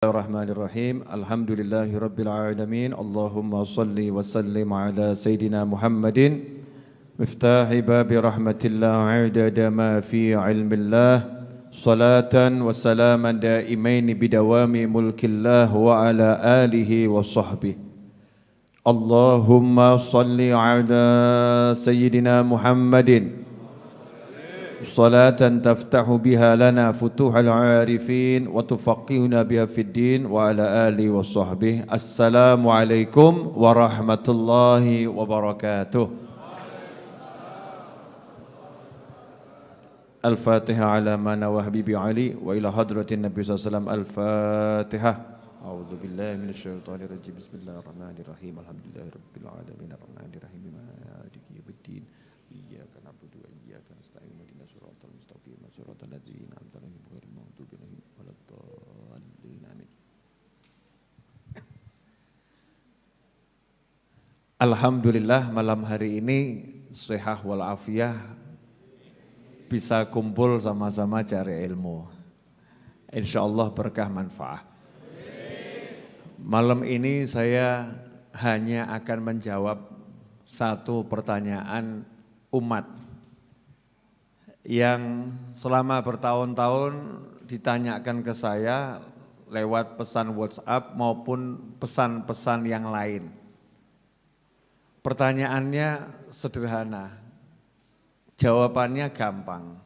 Bismillahirrahmanirrahim. Alhamdulillahi rabbil alamin. Allahumma salli wa sallim ala sayyidina Muhammadin miftahi babi rahmatillah adada ma fi ilmillah salatan wa salaman daimain bidawami mulkillah wa ala alihi wa sahbihi. Allahumma salli ala sayyidina Muhammadin صلاة تفتح بها لنا فتوح العارفين وتفقهنا بها في الدين وعلى آله وصحبه. السلام عليكم ورحمة الله وبركاته. الفاتحة على ما نوى حبيبي علي وإلى حضرة النبي صلى الله عليه وسلم. الفاتحة. أعوذ بالله من الشيطان الرجيم. بسم الله الرحمن الرحيم. الحمد لله رب العالمين الرحمن الرحيم مالك يوم الدين. إياك نعبد وإياك نستعين اهدنا الصراط المستقيم صراط الذين أنعمت عليهم غير المغضوب عليهم ولا الضالين آمين. Alhamdulillah malam hari ini sehat walafiat bisa kumpul sama-sama cari ilmu. Insyaallah berkah manfaat. Malam ini saya hanya akan menjawab satu pertanyaan umat yang selama bertahun-tahun ditanyakan ke saya lewat pesan WhatsApp maupun pesan-pesan yang lain. Pertanyaannya sederhana, jawabannya gampang,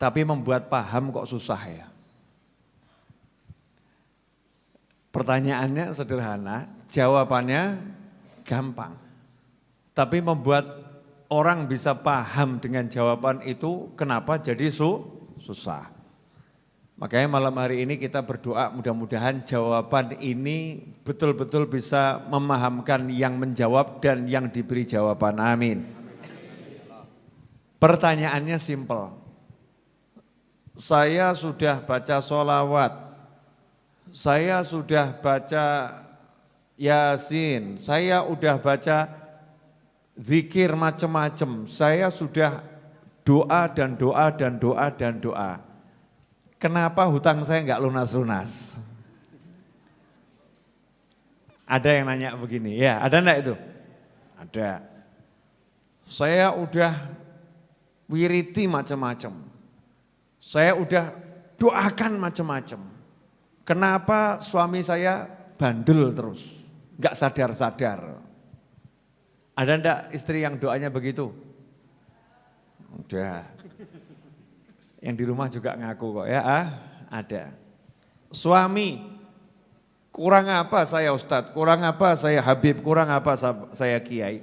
tapi membuat paham kok susah ya. Pertanyaannya sederhana, jawabannya gampang, tapi membuat orang bisa paham dengan jawaban itu kenapa jadi susah. Makanya malam hari ini kita berdoa mudah-mudahan jawaban ini betul-betul bisa memahamkan yang menjawab dan yang diberi jawaban. Amin. Pertanyaannya simpel. Saya sudah baca sholawat, saya sudah baca Yasin, saya udah baca zikir macam-macam, saya sudah doa dan doa dan doa dan doa. Kenapa hutang saya enggak lunas-lunas? Ada yang nanya begini, ya ada enggak itu? Ada. Saya udah wiriti macam-macam, saya udah doakan macam-macam. Kenapa suami saya bandel terus, enggak sadar-sadar? Ada enggak istri yang doanya begitu? Udah. Yang di rumah juga ngaku kok ya, ada. Suami, kurang apa saya Ustadz, kurang apa saya Habib, kurang apa saya Kiai.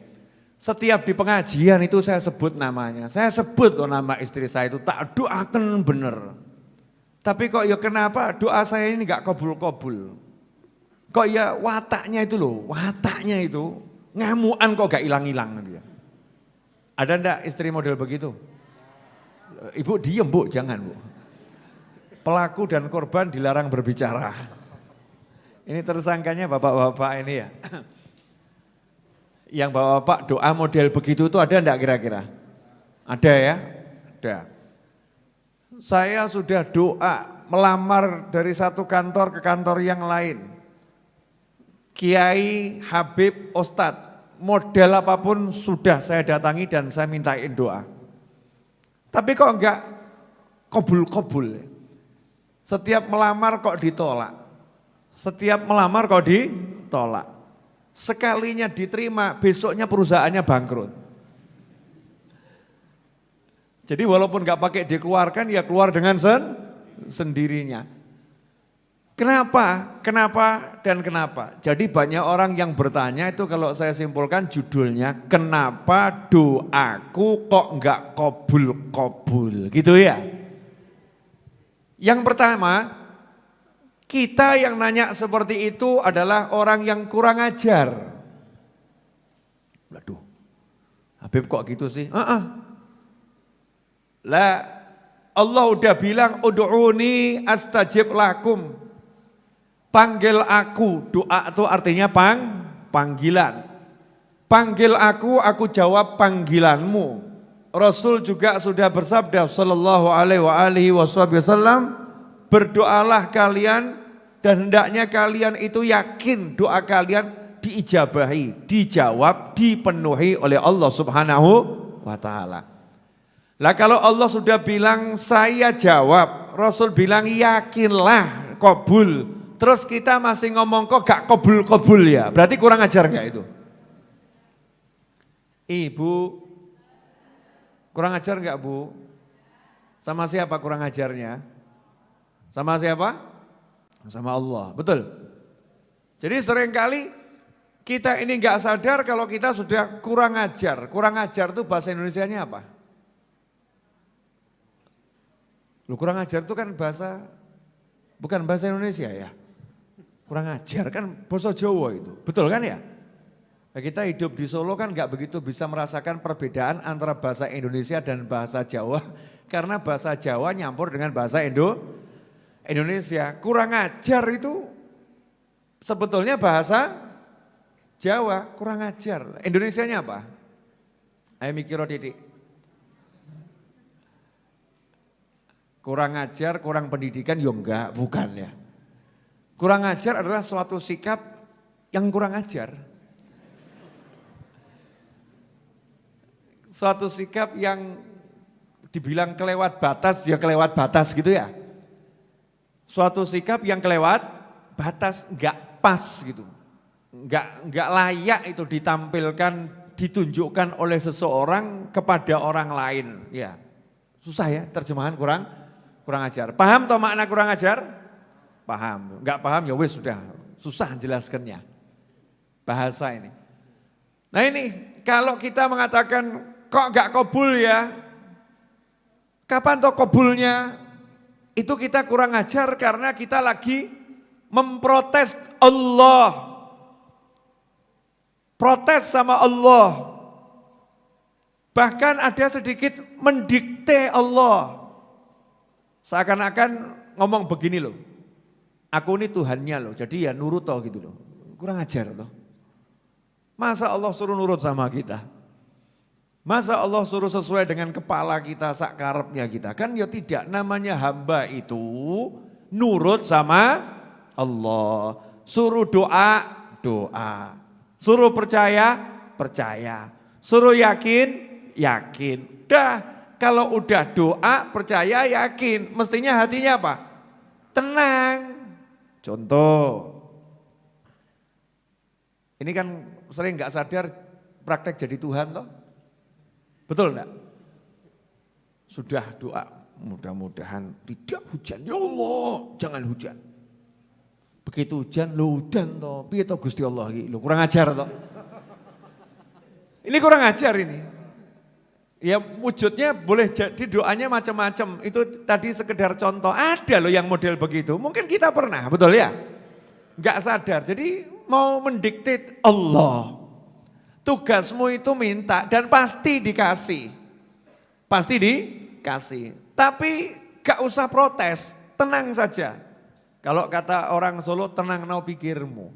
Setiap di pengajian itu saya sebut namanya, saya sebut loh nama istri saya itu, tak doakan bener. Tapi kok ya kenapa doa saya ini gak kabul-kabul. Kok ya wataknya itu loh, wataknya itu ngamuan kok gak hilang-hilang dia. Ada enggak istri model begitu? Ibu diem bu, jangan bu. Pelaku dan korban dilarang berbicara. Ini tersangkanya bapak-bapak ini ya. Yang bapak-bapak doa model begitu itu ada enggak kira-kira? Ada ya? Ada. Saya sudah doa melamar dari satu kantor ke kantor yang lain. Kiai, Habib, Ustadz, model apapun sudah saya datangi dan saya mintain doa. Tapi kok enggak kabul-kabul. Setiap melamar kok ditolak. Setiap melamar kok ditolak. Sekalinya diterima, besoknya perusahaannya bangkrut. Jadi walaupun enggak pakai dikeluarkan, ya keluar dengan sendirinya. Kenapa? Kenapa dan kenapa? Jadi banyak orang yang bertanya itu kalau saya simpulkan judulnya, kenapa doaku kok enggak kabul-kabul gitu ya. Yang pertama, kita yang nanya seperti itu adalah orang yang kurang ajar. Waduh, Habib kok gitu sih? Lah, Allah udah bilang ud'uni astajib lakum. Panggil aku, doa itu artinya panggilan. Panggil aku jawab panggilanmu. Rasul juga sudah bersabda sallallahu alaihi wasallam, berdoalah kalian Dan hendaknya kalian itu yakin doa kalian diijabahi, dijawab, dipenuhi oleh Allah Subhanahu wa ta'ala. Lah kalau Allah sudah bilang saya jawab, Rasul bilang yakinlah kabul. Terus kita masih ngomong kok gak kabul-kabul ya, berarti kurang ajar gak itu? Ibu, kurang ajar gak Bu? Sama siapa kurang ajarnya? Sama siapa? Sama Allah, betul. Jadi seringkali kita ini gak sadar kalau kita sudah kurang ajar. Kurang ajar itu bahasa Indonesianya apa? Lu kurang ajar itu kan bahasa, bukan bahasa Indonesia ya. Kurang ajar kan bahasa Jawa itu, betul kan ya? Nah, kita hidup di Solo kan gak begitu bisa merasakan perbedaan antara bahasa Indonesia dan bahasa Jawa. Karena bahasa Jawa nyampur dengan bahasa Indonesia. Kurang ajar itu sebetulnya bahasa Jawa, kurang ajar. Indonesianya apa? Ayo mikir Didik. Kurang ajar, kurang pendidikan, ya enggak, bukan ya. Kurang ajar adalah suatu sikap yang kurang ajar. Suatu sikap yang dibilang kelewat batas, ya kelewat batas gitu ya. Suatu sikap yang kelewat batas, enggak pas gitu. Enggak layak itu ditampilkan, ditunjukkan oleh seseorang kepada orang lain. Ya, susah ya terjemahan kurang ajar. Paham toh makna kurang ajar? Paham. Enggak paham ya wis sudah susah jelaskannya. Bahasa ini. Nah ini kalau kita mengatakan kok enggak kabul ya? Kapan toh kabulnya? Itu kita kurang ajar karena kita lagi memprotes Allah. Protes sama Allah. Bahkan ada sedikit mendikte Allah. Seakan-akan ngomong begini loh. Aku ini Tuhannya loh, jadi ya nurut toh gitu loh. Kurang ajar toh. Masa Allah suruh nurut sama kita? Masa Allah suruh sesuai dengan kepala kita, sakarepnya kita? Kan ya tidak, namanya hamba itu nurut sama Allah. Suruh doa, doa. Suruh percaya, percaya. Suruh yakin, yakin. Dah, kalau udah doa, percaya, yakin. Mestinya hatinya apa? Tenang. Contoh. Ini kan sering gak sadar praktek jadi Tuhan toh. Betul enggak? Sudah doa, mudah-mudahan tidak hujan. Ya Allah, jangan hujan. Begitu hujan, lo hujan toh. Piye toh Gusti Allah iki? Lo kurang ajar toh. Ini kurang ajar ini. Ya wujudnya boleh jadi doanya macam-macam. Itu tadi sekedar contoh. Ada loh yang model begitu. Mungkin kita pernah, betul ya? Enggak sadar. Jadi mau mendikte Allah. Tugasmu itu minta dan pasti dikasih. Pasti dikasih. Tapi gak usah protes, tenang saja. Kalau kata orang Solo, tenang no pikirmu.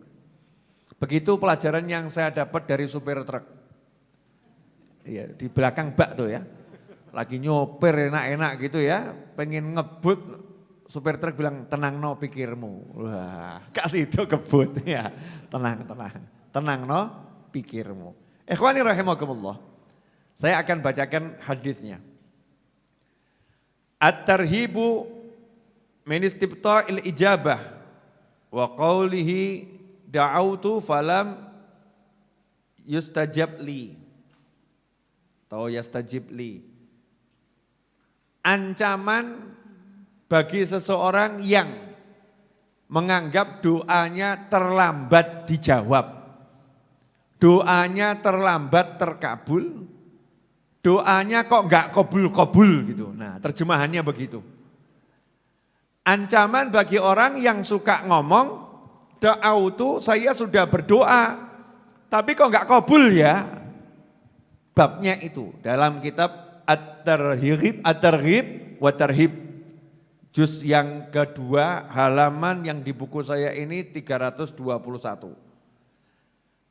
Begitu pelajaran yang saya dapat dari supir truk. Ya, di belakang bak tuh ya. Lagi nyopir enak-enak gitu ya. Pengen ngebut, supir truk bilang tenang no pikirmu. Wah, kasih itu kebut ya. Tenang, tenang. Tenang no pikirmu. Ikhwani rahimakumullah. Saya akan bacakan hadisnya. At-tarhibu min istibta'il ijabah wa qawlihi da'autu falam yustajab li. Atau yastajib li. Ancaman bagi seseorang yang menganggap doanya terlambat dijawab. Doanya terlambat terkabul. Doanya kok enggak kabul-kabul gitu. Nah, terjemahannya begitu. Ancaman bagi orang yang suka ngomong, da'autu saya sudah berdoa, tapi kok enggak kabul ya. Babnya itu dalam kitab At-Targhib wa Tarhib. Juz yang kedua halaman yang di buku saya ini 321.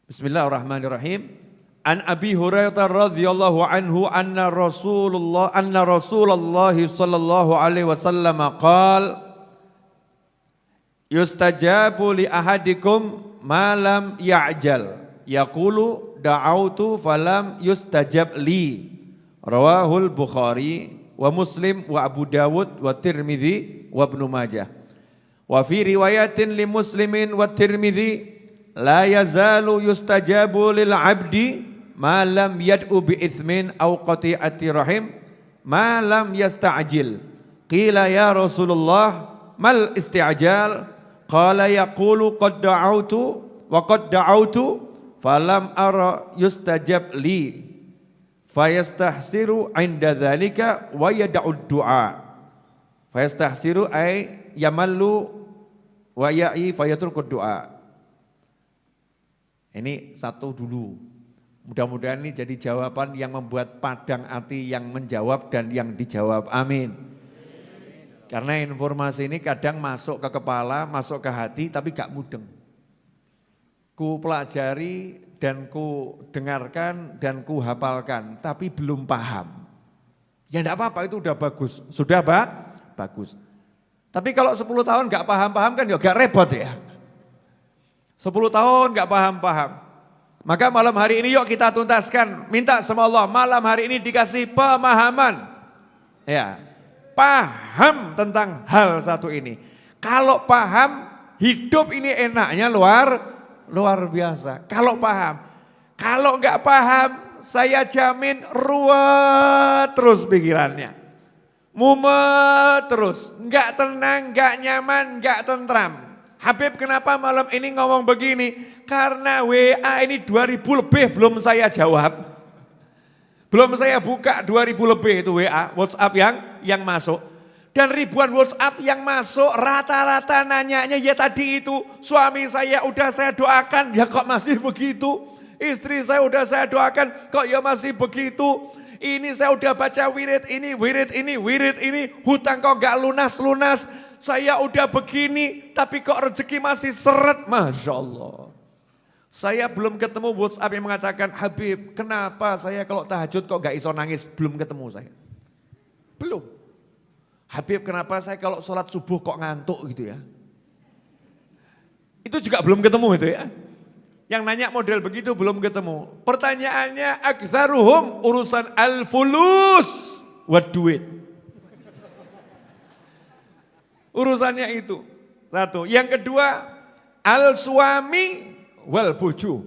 Bismillahirrahmanirrahim. An Abi Hurairah radhiyallahu anhu anna Rasulullah sallallahu alaihi wasallam qala yustajabu li ahadikum ma lam ya'jal yaqulu da'autu falam yustajab li. Rawahul Bukhari wa Muslim wa Abu Dawud wa Tirmidzi wa Ibnu Majah. Wa fi riwayatin li Muslimin wa Tirmidzi la yazalu yustajabu lil 'abdi ma lam yad'u bi itsmin aw qati'ati rahim ma lam yasta'jil. Qila ya Rasulullah mal isti'jal? Qala yaqulu qad da'autu wa qad da'autu falam ara yustajab li. Fayastahsiru 'inda dzalika wa yad'ud du'a. Fayastahsiru ay yamallu wa ya'i fayatrukud du'a. Ini satu dulu. Mudah-mudahan ini jadi jawaban yang membuat padang hati yang menjawab dan yang dijawab. Amin. Karena informasi ini kadang masuk ke kepala, masuk ke hati tapi gak mudeng. Ku pelajari dan ku dengarkan dan ku hafalkan tapi belum paham. Ya enggak apa-apa, itu udah bagus. Sudah bagus. Tapi kalau 10 tahun gak paham-paham kan ya gak repot ya. 10 tahun gak paham-paham. Maka malam hari ini yuk kita tuntaskan. Minta sama Allah malam hari ini dikasih pemahaman. Ya, paham tentang hal satu ini. Kalau paham, hidup ini enaknya luar biasa. Kalau paham. Kalau enggak paham, saya jamin ruwet terus pikirannya. Mumet terus. Enggak tenang, enggak nyaman, enggak tentram. Habib kenapa malam ini ngomong begini? Karena WA ini 2000 lebih belum saya jawab. Belum saya buka 2000 lebih itu WA, WhatsApp yang masuk. Dan ribuan WhatsApp yang masuk rata-rata nanyanya ya tadi itu. Suami saya udah saya doakan, ya kok masih begitu. Istri saya udah saya doakan, kok ya masih begitu. Ini saya udah baca wirid ini. Hutang kok gak lunas-lunas. Saya udah begini, tapi kok rezeki masih seret. Masya Allah. Saya belum ketemu WhatsApp yang mengatakan, Habib kenapa saya kalau tahajud kok gak iso nangis. Belum ketemu saya. Belum. Habib kenapa saya kalau sholat subuh kok ngantuk gitu ya. Itu juga belum ketemu itu ya. Yang nanya model begitu belum ketemu. Pertanyaannya aktsaruhum urusan al-fulus wa duit. Urusannya itu. Satu. Yang kedua al-suami wal bojo.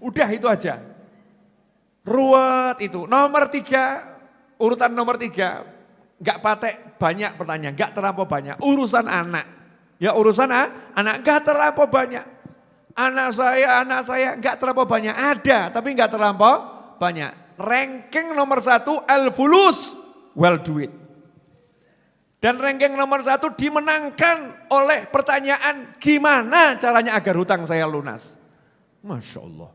Udah itu aja. Ruwet itu. Nomor 3, urutan nomor 3. Enggak patek banyak pertanyaan, enggak terlampau banyak. Urusan anak. Ya urusan anak enggak terlampau banyak. Anak saya enggak terlampau banyak. Ada tapi enggak terlampau banyak. Ranking nomor 1 al-fulus wal duit. Dan ranking nomor 1 dimenangkan oleh pertanyaan gimana caranya agar hutang saya lunas. Masya Allah.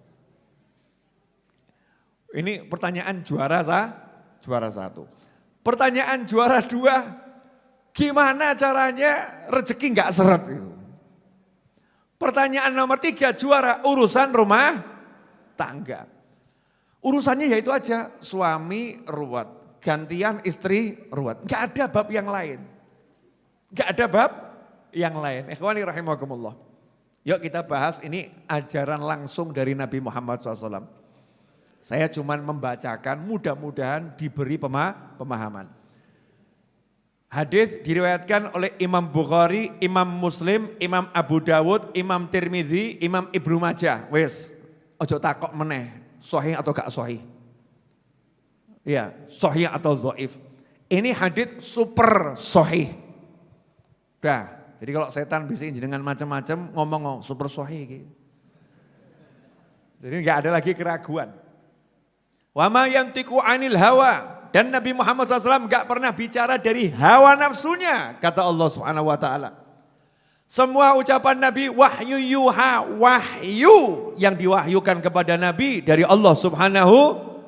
Ini pertanyaan juara 1. Pertanyaan juara 2, gimana caranya rezeki enggak seret itu. Pertanyaan nomor 3 juara urusan rumah tangga. Urusannya yaitu aja suami ruwet. Gantian istri ruwet. Enggak ada bab yang lain. Enggak ada bab yang lain. Ikhwani rahimakumullah. Yuk kita bahas ini ajaran langsung dari Nabi Muhammad SAW. Saya cuma membacakan, mudah-mudahan diberi pemahaman. Hadis diriwayatkan oleh Imam Bukhari, Imam Muslim, Imam Abu Dawud, Imam Tirmidzi, Imam Ibnu Majah. Wes, ojo takok meneh, sahih atau gak sahih. Ya, sahih atau dhaif. Ini hadits super sahih. Dah, jadi kalau setan bisa jenengan macam-macam ngomong super sahih gitu. Jadi enggak ada lagi keraguan. Wa ma yantiqu 'anil hawa, dan Nabi Muhammad SAW enggak pernah bicara dari hawa nafsunya, kata Allah Subhanahu wa taala. Semua ucapan Nabi wahyu yuha, wahyu yang diwahyukan kepada Nabi dari Allah Subhanahu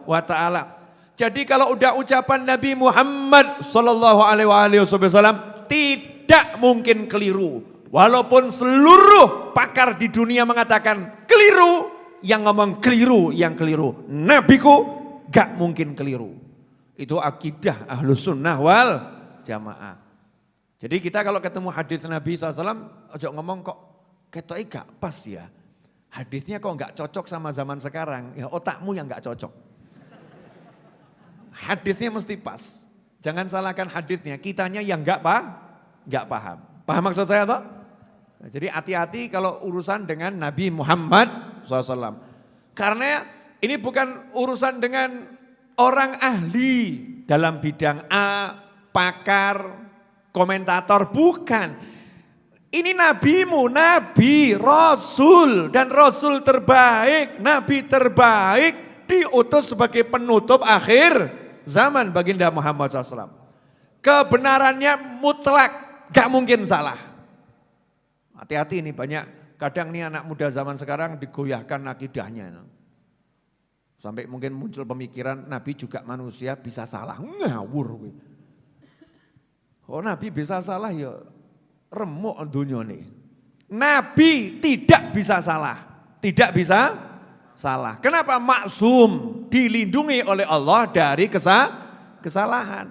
wa taala. Jadi kalau udah ucapan Nabi Muhammad sallallahu alaihi wasallam tidak mungkin keliru. Walaupun seluruh pakar di dunia mengatakan keliru, yang ngomong keliru, yang keliru. Nabiku gak mungkin keliru. Itu akidah Ahlus Sunnah wal Jamaah. Jadi kita kalau ketemu hadis Nabi SAW, ojo ngomong kok ketoknya gak pas ya. Hadisnya kok gak cocok sama zaman sekarang, ya otakmu yang gak cocok. Hadisnya mesti pas. Jangan salahkan hadisnya, kitanya yang gak paham. Paham maksud saya toh? Jadi hati-hati kalau urusan dengan Nabi Muhammad SAW. Karena ini bukan urusan dengan orang ahli dalam bidang A, pakar, komentator, bukan. Ini nabimu, nabi, rasul, dan rasul terbaik, nabi terbaik, diutus sebagai penutup akhir zaman baginda Muhammad SAW. Kebenarannya mutlak, gak mungkin salah. Hati-hati ini banyak, kadang nih anak muda zaman sekarang digoyahkan akidahnya. Sampai mungkin muncul pemikiran Nabi juga manusia bisa salah, ngawur. Oh Nabi bisa salah ya remuk dunia nih. Nabi tidak bisa salah, tidak bisa salah. Kenapa? Maksum, dilindungi oleh Allah dari kesalahan.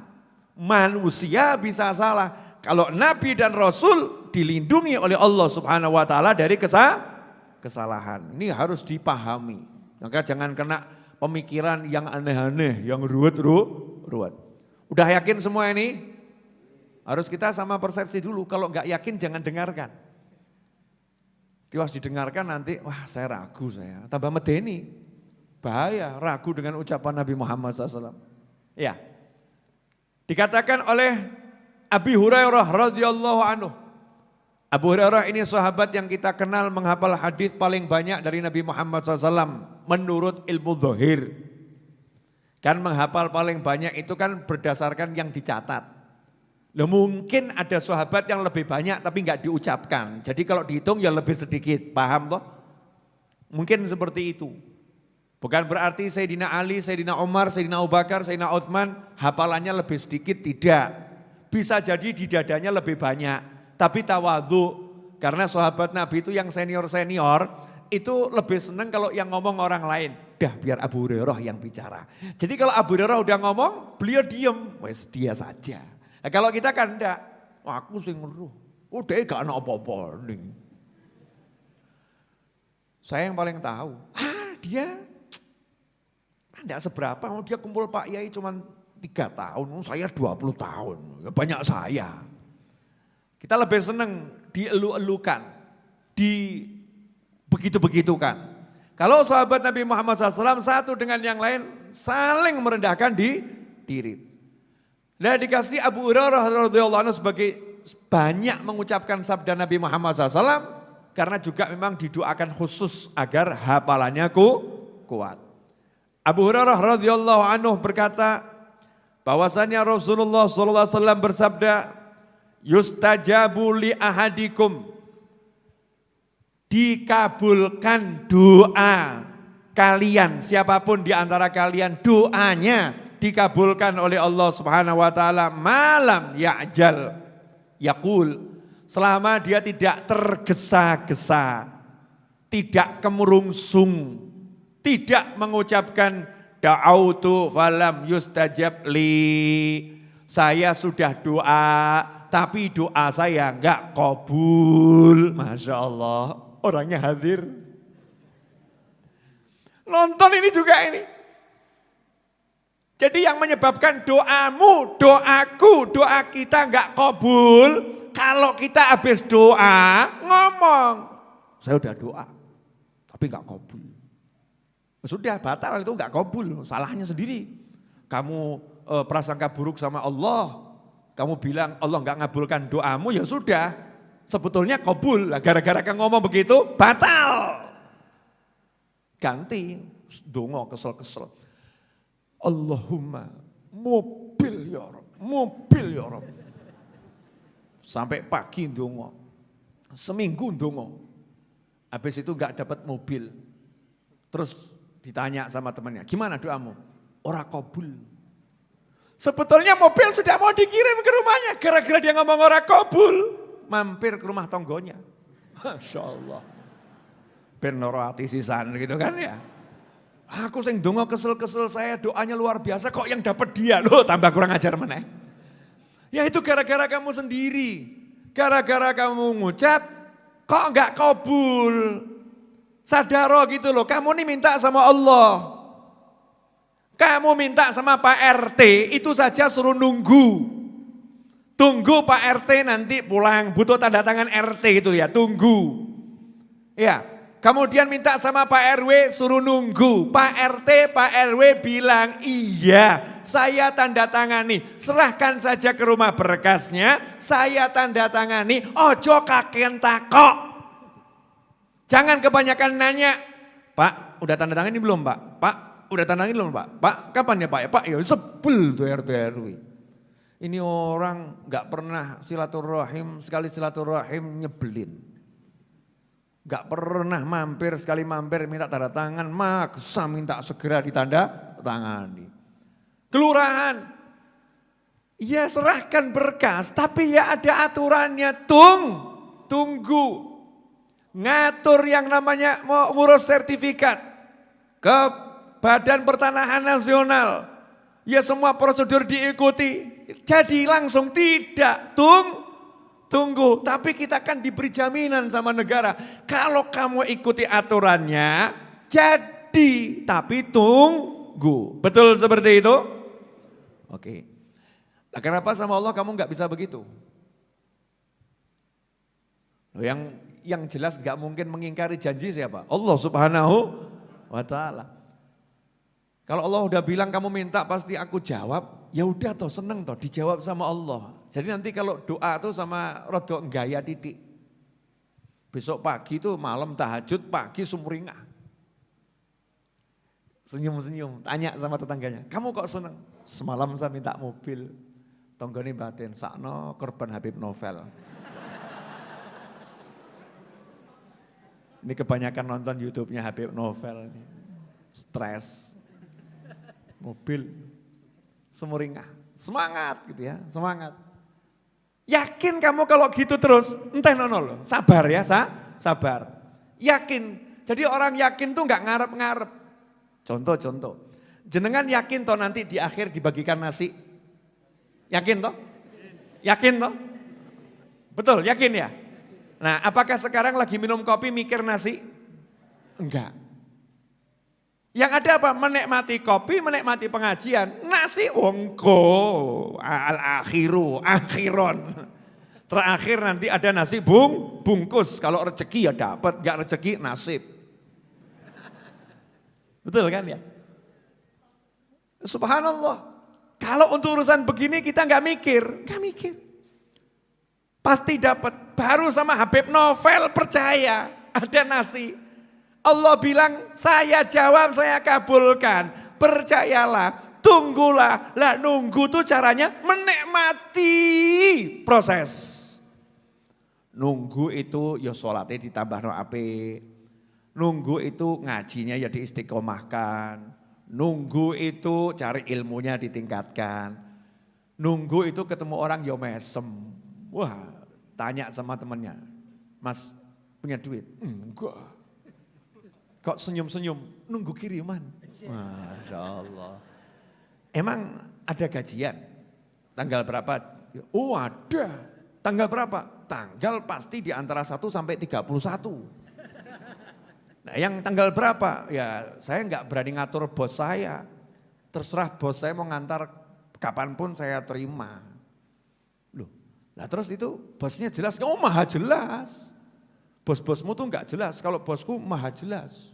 Manusia bisa salah. Kalau Nabi dan Rasul dilindungi oleh Allah Subhanahu wa taala dari kesalahan. Ini harus dipahami. Maka jangan kena pemikiran yang aneh-aneh, yang ruwet. Udah yakin semua ini? Harus kita sama persepsi dulu. Kalau enggak yakin jangan dengarkan. Tiwas didengarkan nanti, wah saya ragu saya. Tambah medeni. Bahaya, ragu dengan ucapan Nabi Muhammad SAW. Ya. Dikatakan oleh Abi Hurairah radhiyallahu anhu. Abu Hurairah ini sahabat yang kita kenal menghafal hadis paling banyak dari Nabi Muhammad SAW menurut ilmu zahir. Kan menghafal paling banyak itu kan berdasarkan yang dicatat. Loh, mungkin ada sahabat yang lebih banyak tapi enggak diucapkan. Jadi kalau dihitung ya lebih sedikit, paham toh? Mungkin seperti itu. Bukan berarti Sayyidina Ali, Sayyidina Umar, Sayyidina Abu Bakar, Sayyidina Utsman hafalannya lebih sedikit, tidak. Bisa jadi di dadanya lebih banyak, tapi tawadhu. Karena sahabat Nabi itu yang senior-senior, itu lebih senang kalau yang ngomong orang lain. Dah biar Abu Hurairah yang bicara. Jadi kalau Abu Hurairah udah ngomong, beliau diem, wes dia saja. Nah, kalau kita kan enggak, aku sing ngeruh, udah gak ada apa-apa nih. Saya yang paling tahu, dia enggak seberapa, dia kumpul Pak Yai cuman 3 tahun, saya 20 tahun, ya banyak saya. Kita lebih senang dielu-elukan, begitu-begitukan. Kalau sahabat Nabi Muhammad SAW satu dengan yang lain saling merendahkan diri. Nah dikasih Abu Hurairah radhiyallahu anhu sebagai banyak mengucapkan sabda Nabi Muhammad SAW karena juga memang didoakan khusus agar hafalannya kuat. Abu Hurairah radhiyallahu anhu berkata, bahwasanya Rasulullah SAW bersabda, yustajabu li ahadikum, dikabulkan doa kalian, siapapun di antara kalian doanya dikabulkan oleh Allah Subhanahu wa taala, malam ya'jal yaqul, selama dia tidak tergesa-gesa, tidak kemurungsung, tidak mengucapkan da'autu falam yustajab li, saya sudah doa tapi doa saya enggak kabul. Masya Allah, orangnya hadir. Nonton ini juga ini. Jadi yang menyebabkan doamu, doaku, doa kita enggak kabul, kalau kita habis doa ngomong, saya udah doa tapi enggak kabul. Sudah batal, itu enggak kabul, salahnya sendiri. Kamu prasangka buruk sama Allah, kamu bilang Allah enggak ngabulkan doamu, ya sudah, sebetulnya kabul. Gara-gara kamu ngomong begitu, batal. Ganti, dongo kesel-kesel. Allahumma mobil ya Rabb, mobil ya Rabb. Sampai pagi dongo, seminggu dongo. Habis itu enggak dapat mobil. Terus ditanya sama temannya, gimana doamu? Ora kabul. Sebetulnya mobil sudah mau dikirim ke rumahnya, gara-gara dia ngomong ora kabul, mampir ke rumah tonggonya. Masya Allah. Ben loro ati sisan gitu kan ya. Aku sing donga kesel-kesel, saya doanya luar biasa, kok yang dapat dia, loh tambah kurang ajar meneh. Ya itu gara-gara kamu sendiri. Gara-gara kamu ngucap, kok enggak kabul. Sadaro gitu loh, kamu nih minta sama Allah. Kamu minta sama Pak RT, itu saja suruh nunggu. Tunggu Pak RT nanti pulang, butuh tanda tangan RT itu ya, tunggu. Ya, kemudian minta sama Pak RW, suruh nunggu. Pak RT, Pak RW bilang, iya saya tanda tangani. Serahkan saja ke rumah berkasnya, saya tanda tangani. Ojo kakean takok. Jangan kebanyakan nanya, Pak udah tanda tangani belum Pak? Pak udah tanda tangani belum Pak? Pak kapan ya Pak? Ya Pak ya sebel tuh RT RW. Ini orang gak pernah silaturahim, sekali silaturahim nyebelin. Gak pernah mampir, sekali mampir minta tanda tangan, maksa minta segera ditanda tangani. Kelurahan, ya serahkan berkas, tapi ya ada aturannya, tunggu. Ngatur yang namanya mau ngurus sertifikat ke Badan Pertanahan Nasional. Ya semua prosedur diikuti. Jadi langsung tidak, tunggu. Tapi kita kan diberi jaminan sama negara. Kalau kamu ikuti aturannya, jadi. Tapi tunggu. Betul seperti itu? Oke. Nah, kenapa sama Allah kamu nggak bisa begitu? Loh, yang jelas nggak mungkin mengingkari janji siapa? Allah Subhanahu wa Ta'ala. Kalau Allah udah bilang kamu minta pasti aku jawab, ya udah toh seneng toh dijawab sama Allah. Jadi nanti kalau doa tuh sama rodo gaya titik. Besok pagi tuh malam tahajud, pagi sumringah. Senyum-senyum, tanya sama tetangganya, kamu kok seneng? Semalam saya minta mobil, tonggoni batin, sakno korban Habib Novel. Ini kebanyakan nonton YouTube-nya Habib Novel, stres. Mobil, sumringah, semangat gitu ya, semangat. Yakin kamu kalau gitu terus, entah nonol, sabar ya, sabar. Yakin, jadi orang yakin tuh nggak ngarep-ngarep. Contoh, jenengan yakin toh nanti di akhir dibagikan nasi? Yakin toh? Yakin toh? Betul, yakin ya? Nah apakah sekarang lagi minum kopi mikir nasi? Enggak. Yang ada apa? Menikmati kopi, menikmati pengajian. Nasi ongko, akhiron. Terakhir nanti ada nasi bungkus. Kalau rezeki ya dapat, enggak rezeki nasib. Betul kan ya? Subhanallah. Kalau untuk urusan begini kita enggak mikir. Pasti dapat. Baru sama Habib Novel percaya ada nasi. Allah bilang, saya jawab, saya kabulkan. Percayalah, tunggulah. Lah nunggu tuh caranya menikmati proses. Nunggu itu ya sholatnya ditambah no ape. Nunggu itu ngajinya ya diistiqomahkan. Nunggu itu cari ilmunya ditingkatkan. Nunggu itu ketemu orang ya mesem. Wah, tanya sama temennya, Mas punya duit? Enggak. Kok senyum-senyum, nunggu kiriman. Masya Allah. Emang ada gajian? Tanggal berapa? Oh ada. Tanggal berapa? Tanggal pasti di antara 1 sampai 31. Nah yang tanggal berapa? Ya saya enggak berani ngatur bos saya. Terserah bos saya mau ngantar kapanpun saya terima. Loh, nah terus itu bosnya jelas? Oh maha jelas. Bos-bosmu tuh enggak jelas, kalau bosku maha jelas.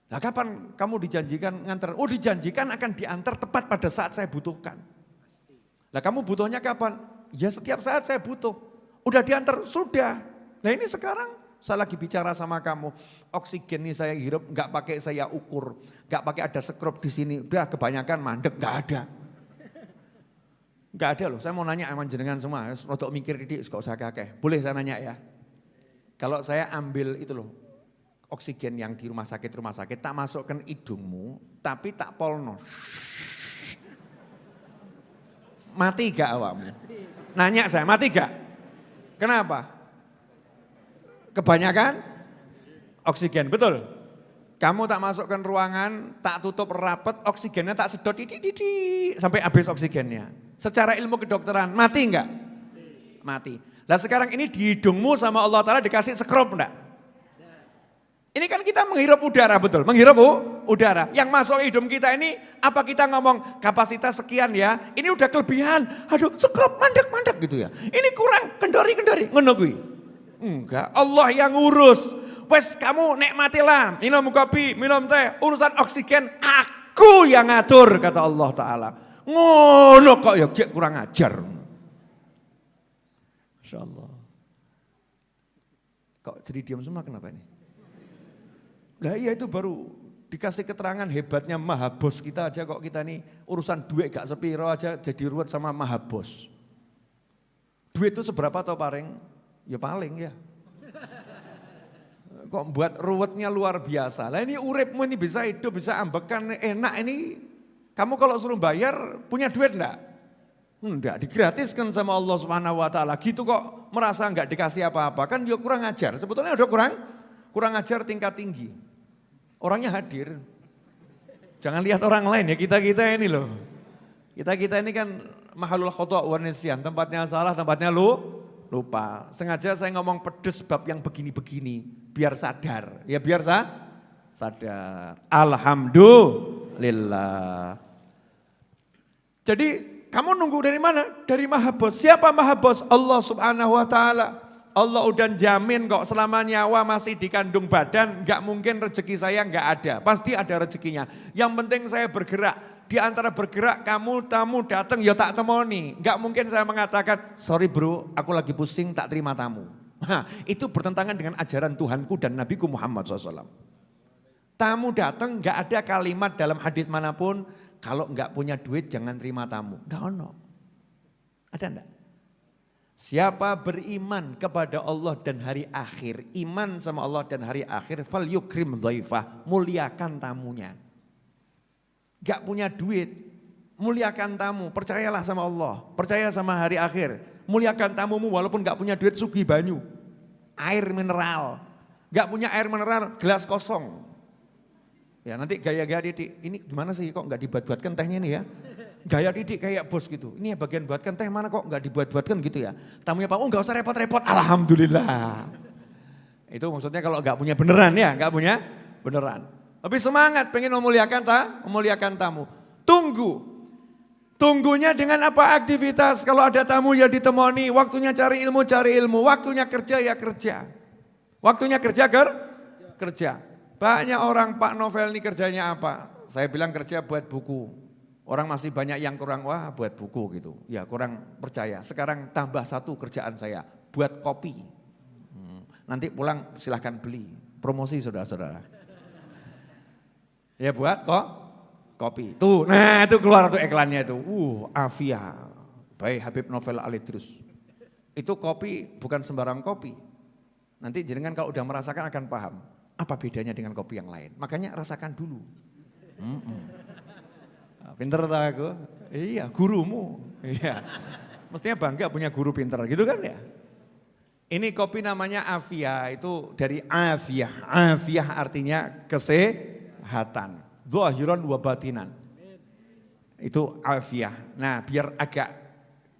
Nah kapan kamu dijanjikan ngantar? Oh dijanjikan akan diantar tepat pada saat saya butuhkan. Nah kamu butuhnya kapan? Ya setiap saat saya butuh. Udah diantar? Sudah. Nah ini sekarang saya lagi bicara sama kamu. Oksigen nih saya hirup enggak pakai saya ukur. Enggak pakai ada skrup di sini. Udah kebanyakan mandek, enggak ada. Enggak ada loh, saya mau nanya sama jenengan semua. Rodok mikir didik, kok saya kakek. Boleh saya nanya ya? Kalau saya ambil itu loh, oksigen yang di rumah sakit, tak masukkan hidungmu, tapi tak polno. Mati gak awakmu? Nanya saya, mati gak? Kenapa? Kebanyakan oksigen, betul? Kamu tak masukkan ruangan, tak tutup rapat, oksigennya tak sedot, sampai habis oksigennya. Secara ilmu kedokteran, mati enggak? Mati. Nah sekarang ini di hidungmu sama Allah Ta'ala dikasih sekrup enggak? Ini kan kita menghirup udara, betul? Menghirup udara. Yang masuk hidung kita ini, apa kita ngomong kapasitas sekian ya, ini udah kelebihan. Aduh sekrup, mandek gitu ya. Ini kurang, kendori, ngono kuwi. Enggak, Allah yang ngurus. Wes kamu nikmatilah, minum kopi, minum teh, urusan oksigen aku yang ngatur, kata Allah Ta'ala. Ngono kok ya kurang ajar. Masya Allah. Kok jadi diam semua kenapa ini? Lah iya itu baru dikasih keterangan hebatnya maha bos kita aja kok kita nih urusan duit gak sepiro aja jadi ruwet sama maha bos. Duit itu seberapa toh paling? Ya paling ya. Kok buat ruwetnya luar biasa. Lah ini uripmu ini bisa hidup, bisa ambekan enak ini. Kamu kalau suruh bayar punya duit enggak? Enggak, digratiskan sama Allah Subhanahu wa taala. Gitu kok merasa enggak dikasih apa-apa. Kan dia kurang ajar. Sebetulnya udah kurang ajar tingkat tinggi. Orangnya hadir. Jangan lihat orang lain ya, kita-kita ini loh. Kita-kita ini kan mahalul khata' wa nisyan, tempatnya salah, tempatnya lupa. Sengaja saya ngomong pedes bab yang begini-begini, biar sadar. Ya biar sadar. Alhamdulillah. Jadi kamu nunggu dari mana? Dari Maha Bos. Siapa Maha Bos? Allah Subhanahu wa taala. Allah udah jamin kok selama nyawa masih di kandung badan, enggak mungkin rezeki saya enggak ada. Pasti ada rezekinya. Yang penting saya bergerak. Di antara bergerak kamu tamu datang ya tak temoni. Enggak mungkin saya mengatakan, sorry bro aku lagi pusing tak terima tamu. Nah, itu bertentangan dengan ajaran Tuhanku dan Nabiku Muhammad SAW. Tamu datang enggak ada kalimat dalam hadis manapun, kalau enggak punya duit jangan terima tamu. Enggak ono. Ada enggak? Siapa beriman kepada Allah dan hari akhir, iman sama Allah dan hari akhir, fal yukrim dhaifah, muliakan tamunya. Gak punya duit, muliakan tamu, percayalah sama Allah, percaya sama hari akhir. Muliakan tamumu walaupun gak punya duit, sugih banyu, air mineral. Gak punya air mineral, gelas kosong. Ya nanti gaya-gaya Didik, ini gimana sih kok gak dibuat-buatkan tehnya ini ya. Gaya Didik kayak bos gitu, ini ya bagian buatkan teh mana kok gak dibuat-buatkan gitu ya. Tamunya Pak, oh gak usah repot-repot, alhamdulillah. Itu maksudnya kalau gak punya beneran ya, gak punya beneran. Tapi semangat pengen memuliakan tamu. Tunggunya dengan apa aktivitas, kalau ada tamu ya ditemani, waktunya cari ilmu, waktunya kerja ya kerja. Waktunya kerja. Banyak orang Pak Novel ini kerjanya apa? Saya bilang kerja buat buku. Orang masih banyak yang kurang, wah buat buku gitu. Ya kurang percaya. Sekarang tambah satu kerjaan saya, buat kopi. Nanti pulang silahkan beli. Promosi saudara-saudara. Ya buat kopi. Tuh, nah itu keluar tuh iklannya itu. Afia, by Habib Novel Al-Idrus. Itu kopi bukan sembarang kopi. Nanti jenengan kalau udah merasakan akan paham. Apa bedanya dengan kopi yang lain. Makanya rasakan dulu. Pinter tak aku? Iya, gurumu. Iya. Mestinya bangga punya guru pinter gitu kan ya. Ini kopi namanya Afia, itu dari Afiyah. Afiyah artinya kesehatan. Zahiran wa batinan. Itu Afiyah. Nah biar agak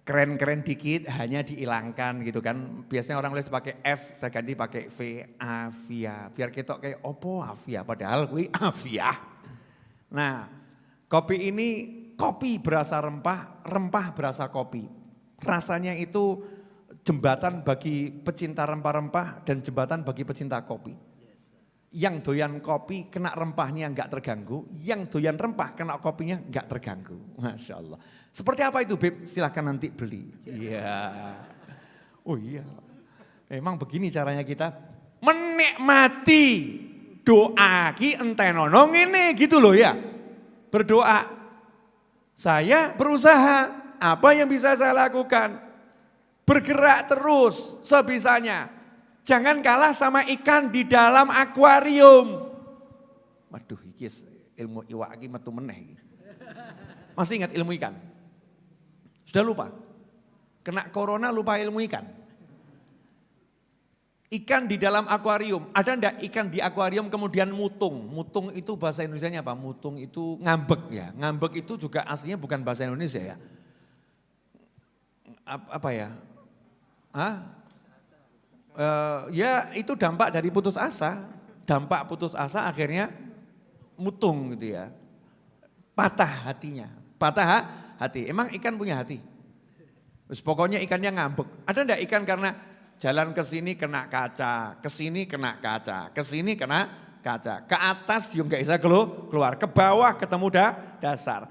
keren-keren dikit hanya dihilangkan gitu kan. Biasanya orang nulis pakai F, saya ganti pakai V, Afia. Biar ketok kayak opo Afia, padahal kuwi Afiyah. Nah kopi ini, kopi berasa rempah, rempah berasa kopi. Rasanya itu jembatan bagi pecinta rempah-rempah dan jembatan bagi pecinta kopi. Yang doyan kopi kena rempahnya enggak terganggu, yang doyan rempah kena kopinya enggak terganggu. Masya Allah. Seperti apa itu Beb? Silahkan nanti beli. Iya. Oh iya. Memang begini caranya kita menikmati doa ki entenono ngene gitu loh ya. Berdoa, saya berusaha, apa yang bisa saya lakukan? Bergerak terus sebisanya. Jangan kalah sama ikan di dalam akuarium. Waduh, ilmu iwak iki metu meneh. Masih ingat ilmu ikan? Sudah lupa? Kena corona lupa ilmu ikan? Ikan di dalam akuarium, ada enggak ikan di akuarium kemudian mutung? Mutung itu bahasa Indonesianya apa? Mutung itu ngambek ya. Ngambek itu juga aslinya bukan bahasa Indonesia ya. apa ya? Ya itu dampak dari putus asa. Dampak putus asa akhirnya mutung gitu ya. Patah hatinya. Patah hati. Emang ikan punya hati? Terus pokoknya ikannya ngambek. Ada enggak ikan karena jalan ke sini kena kaca, ke sini kena kaca, ke sini kena kaca. Ke atas juga enggak bisa keluar, ke bawah ketemu dasar.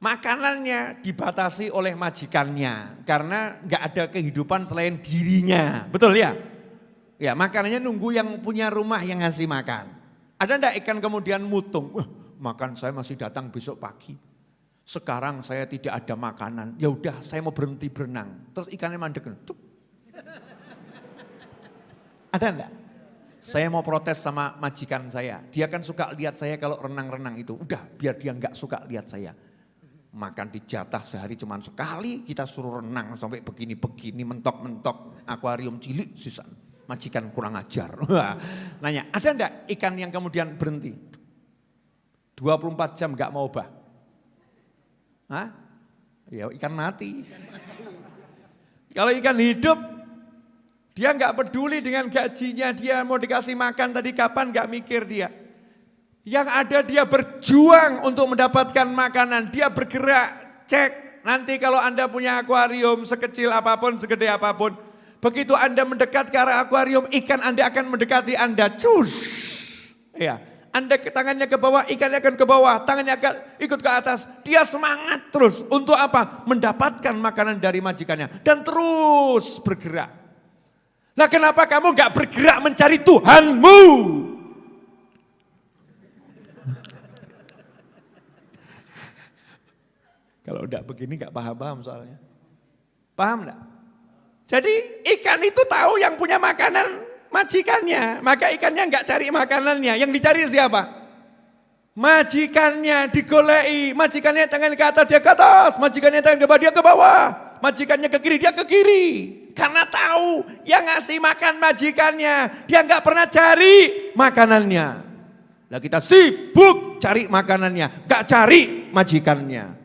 Makanannya dibatasi oleh majikannya karena enggak ada kehidupan selain dirinya. Betul ya? Ya, makanannya nunggu yang punya rumah yang ngasih makan. Ada enggak ikan kemudian mutung? Makan saya masih datang besok pagi. Sekarang saya tidak ada makanan. Ya udah, saya mau berhenti berenang. Terus ikannya mandek. Ada enggak? Saya mau protes sama majikan saya. Dia kan suka lihat saya kalau renang-renang itu. Udah, biar dia enggak suka lihat saya. Makan dijatah sehari cuma sekali, kita suruh renang sampai begini-begini, mentok-mentok, akuarium cilik sisa. Majikan kurang ajar. Nanya, ada enggak ikan yang kemudian berhenti? 24 jam enggak mau obah? Hah? Ya ikan mati. Kalau ikan hidup, dia enggak peduli dengan gajinya, dia mau dikasih makan tadi kapan enggak mikir dia. Yang ada dia berjuang untuk mendapatkan makanan, dia bergerak, cek. Nanti kalau Anda punya akuarium sekecil apapun, segede apapun, begitu Anda mendekat ke arah akuarium, ikan Anda akan mendekati Anda. Cus. Ya, Anda tangannya ke bawah, ikannya akan ke bawah, tangannya akan ikut ke atas. Dia semangat terus untuk apa? Mendapatkan makanan dari majikannya dan terus bergerak. Nah, kenapa kamu enggak bergerak mencari Tuhanmu? Kalau udah begini gak paham-paham soalnya. Paham enggak? Jadi ikan itu tahu yang punya makanan majikannya. Maka ikannya enggak cari makanannya. Yang dicari siapa? Majikannya digolei. Majikannya tangan ke atas, dia ke atas. Majikannya tangan ke bawah, dia ke bawah. Majikannya ke kiri, dia ke kiri. Karena tahu yang ngasih makan majikannya. Dia enggak pernah cari makanannya. Nah kita sibuk cari makanannya. Enggak cari majikannya.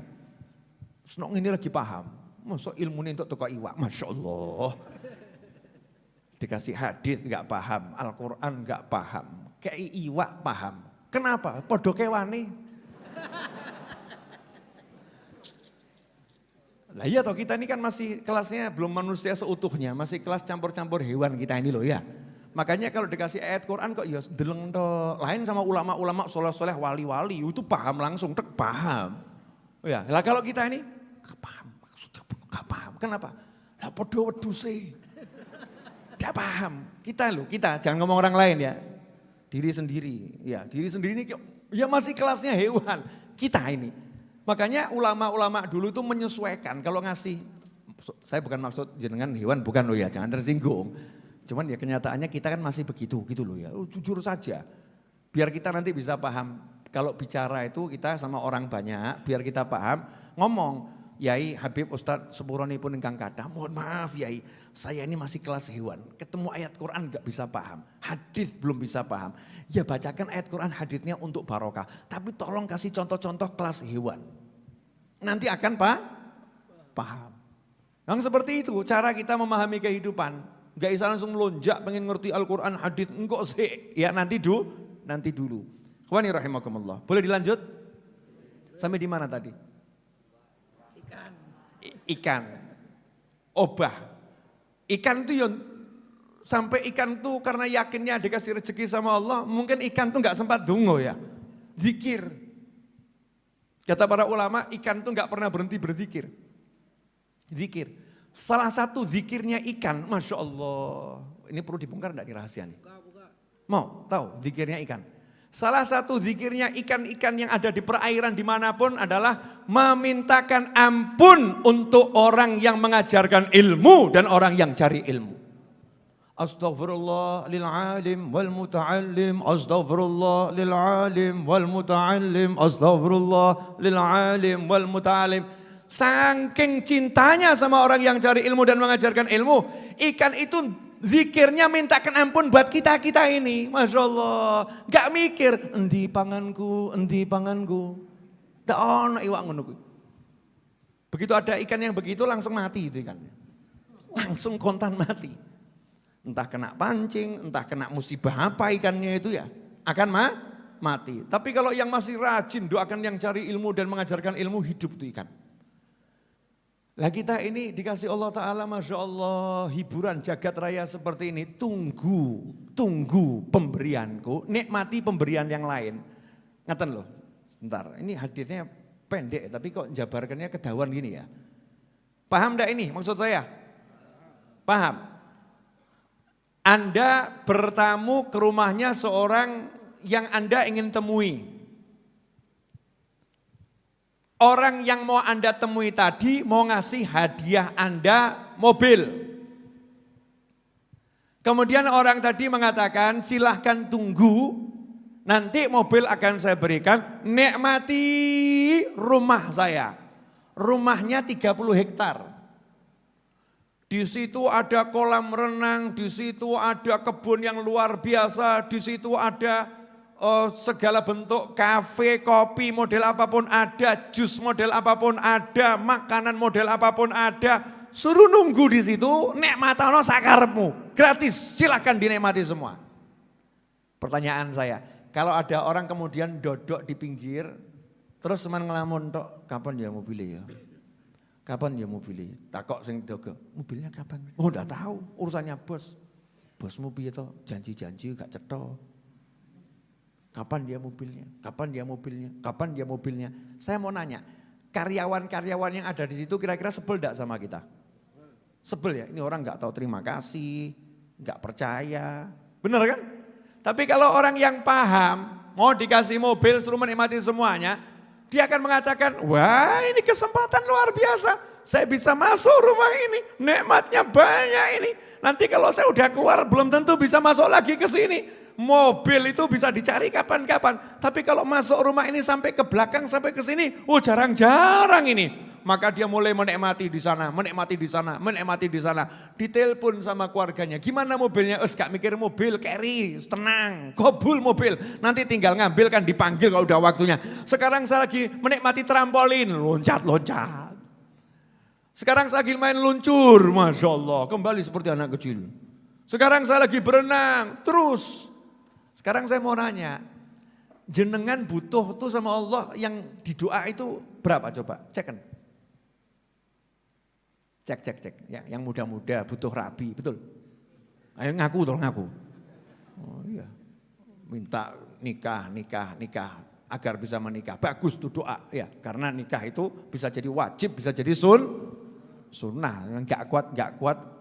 Senok ini lagi paham. Masa ilmu ini untuk tukar iwak. Masya Allah. Dikasih hadis enggak paham. Al-Quran enggak paham. Kayak iwak paham. Kenapa? Podo kewane. Lah iya toh kita ini kan masih kelasnya belum manusia seutuhnya. Masih kelas campur-campur hewan kita ini loh ya. Makanya kalau dikasih ayat Quran kok ya deleng toh. Lain sama ulama-ulama soleh-soleh wali-wali. Itu paham langsung, tek paham. Ya, lah kalau kita ini gak paham, maksudnya gak paham. Kenapa? Lah podo weduse. Gak paham. Kita jangan ngomong orang lain ya. Diri sendiri. Ya, diri sendiri ini ya masih kelasnya hewan. Kita ini. Makanya ulama-ulama dulu itu menyesuaikan kalau ngasih, saya bukan maksud jenengan hewan bukan loh ya, jangan tersinggung. Cuman ya kenyataannya kita kan masih begitu gitu loh ya. Jujur saja. Biar kita nanti bisa paham. Kalau bicara itu kita sama orang banyak, biar kita paham, ngomong, Yai Habib Ustadz Sepuroni pun engkang kathah, mohon maaf Yai, saya ini masih kelas hewan, ketemu ayat Quran gak bisa paham, hadis belum bisa paham. Ya bacakan ayat Quran hadisnya untuk barokah, tapi tolong kasih contoh-contoh kelas hewan. Nanti akan paham. Yang seperti itu cara kita memahami kehidupan, gak bisa langsung lonjak pengen ngerti Al-Quran hadis, enggak sih, ya nanti dulu. Khawani rahimakumullah. Boleh dilanjut? Sampai di mana tadi? Ikan. Obah. Ikan itu sampai ikan tuh karena yakinnya dikasih rezeki sama Allah, mungkin ikan tuh enggak sempat dungo ya. Zikir. Kata para ulama, ikan tuh enggak pernah berhenti berzikir. Zikir. Salah satu zikirnya ikan, Masya Allah. Ini perlu dibongkar enggak di rahasia nih? Mau tahu zikirnya ikan? Salah satu zikirnya ikan-ikan yang ada di perairan dimanapun adalah memintakan ampun untuk orang yang mengajarkan ilmu dan orang yang cari ilmu. Astaghfirullah lil alim wal muta'allim, astaghfirullah lil alim wal muta'allim, astaghfirullah lil alim wal muta'allim. Saking cintanya sama orang yang cari ilmu dan mengajarkan ilmu, ikan itu zikirnya mintakan ampun buat kita-kita ini. Masya Allah. Gak mikir, endi panganku. Tak ada iwak ngono kuwi. Begitu ada ikan yang begitu langsung mati itu ikannya. Langsung kontan mati. Entah kena pancing, entah kena musibah apa ikannya itu ya. Akan mati. Tapi kalau yang masih rajin doakan yang cari ilmu dan mengajarkan ilmu, hidup itu ikan. Lah kita ini dikasih Allah Ta'ala, Masya Allah, hiburan jagat raya seperti ini. Tunggu pemberianku, nikmati pemberian yang lain. Ngeten loh, sebentar, ini hadisnya pendek tapi kok jabarkannya kedawan gini ya. Paham enggak ini maksud saya? Paham? Anda bertamu ke rumahnya seorang yang Anda ingin temui. Orang yang mau Anda temui tadi mau ngasih hadiah Anda mobil. Kemudian orang tadi mengatakan silahkan tunggu, nanti mobil akan saya berikan, nikmati rumah saya. Rumahnya 30 hektar. Di situ ada kolam renang, di situ ada kebun yang luar biasa, di situ ada segala bentuk kafe, kopi model apapun ada, jus model apapun ada, makanan model apapun ada. Suruh nunggu di situ, nikmatano sakarepmu, gratis, silakan dinikmati semua. Pertanyaan saya, kalau ada orang kemudian dodok di pinggir, terus teman ngelamun tok, kapan ya mobilnya ya? Kapan ya mobilnya? Takok sing dogo, mobilnya kapan? Oh enggak tahu, urusannya bos. Bosmu piye to? Janji-janji gak cetha. Kapan dia mobilnya? Kapan dia mobilnya? Kapan dia mobilnya? Saya mau nanya, karyawan-karyawan yang ada di situ kira-kira sebel enggak sama kita? Sebel ya, ini orang enggak tahu terima kasih, enggak percaya. Benar kan? Tapi kalau orang yang paham, mau dikasih mobil suruh menikmati semuanya, dia akan mengatakan, wah ini kesempatan luar biasa. Saya bisa masuk rumah ini, nikmatnya banyak ini. Nanti kalau saya udah keluar belum tentu bisa masuk lagi ke sini. Mobil itu bisa dicari kapan-kapan. Tapi kalau masuk rumah ini sampai ke belakang, sampai ke sini, oh jarang-jarang ini. Maka dia mulai menikmati di sana, menikmati di sana, menikmati di sana. Ditelepon sama keluarganya, gimana mobilnya? Gak mikir mobil, carry, tenang, kobul mobil. Nanti tinggal ngambil kan dipanggil kalau udah waktunya. Sekarang saya lagi menikmati trampolin, loncat-loncat. Sekarang saya lagi main luncur, Masya Allah, kembali seperti anak kecil. Sekarang saya lagi berenang, terus. Sekarang saya mau nanya, jenengan butuh tuh sama Allah yang didoa itu berapa coba? Cek kan? Cek. Ya, yang muda-muda butuh rabi, betul? Ayo ngaku tolong ngaku. Oh iya, minta nikah agar bisa menikah. Bagus tuh doa ya, karena nikah itu bisa jadi wajib, bisa jadi sunnah. Enggak kuat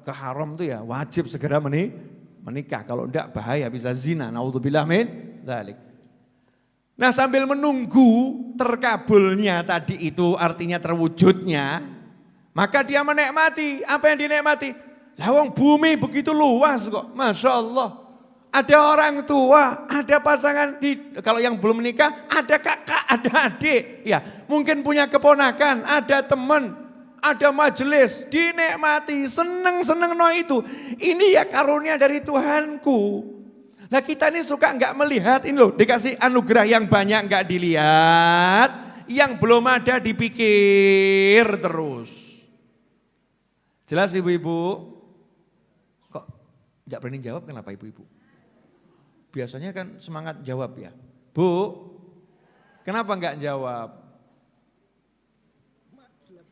ke haram tuh ya, wajib segera menikah. Kalau enggak bahaya bisa zina. Naudzubillah min dzalik. Nah, sambil menunggu terkabulnya tadi itu artinya terwujudnya, maka dia menikmati. Apa yang dinikmati? Lawang bumi begitu luas kok. Masya Allah. Ada orang tua, ada pasangan, kalau yang belum menikah, ada kakak, ada adik. Ya, mungkin punya keponakan, ada teman, ada majelis, dinikmati, seneng no itu. Ini ya karunia dari Tuhanku. Nah kita ini suka enggak melihat ini loh, dikasih anugerah yang banyak enggak dilihat, yang belum ada dipikir terus. Jelas ibu-ibu? Kok enggak berani jawab, kenapa ibu-ibu? Biasanya kan semangat jawab ya. Bu, kenapa enggak jawab?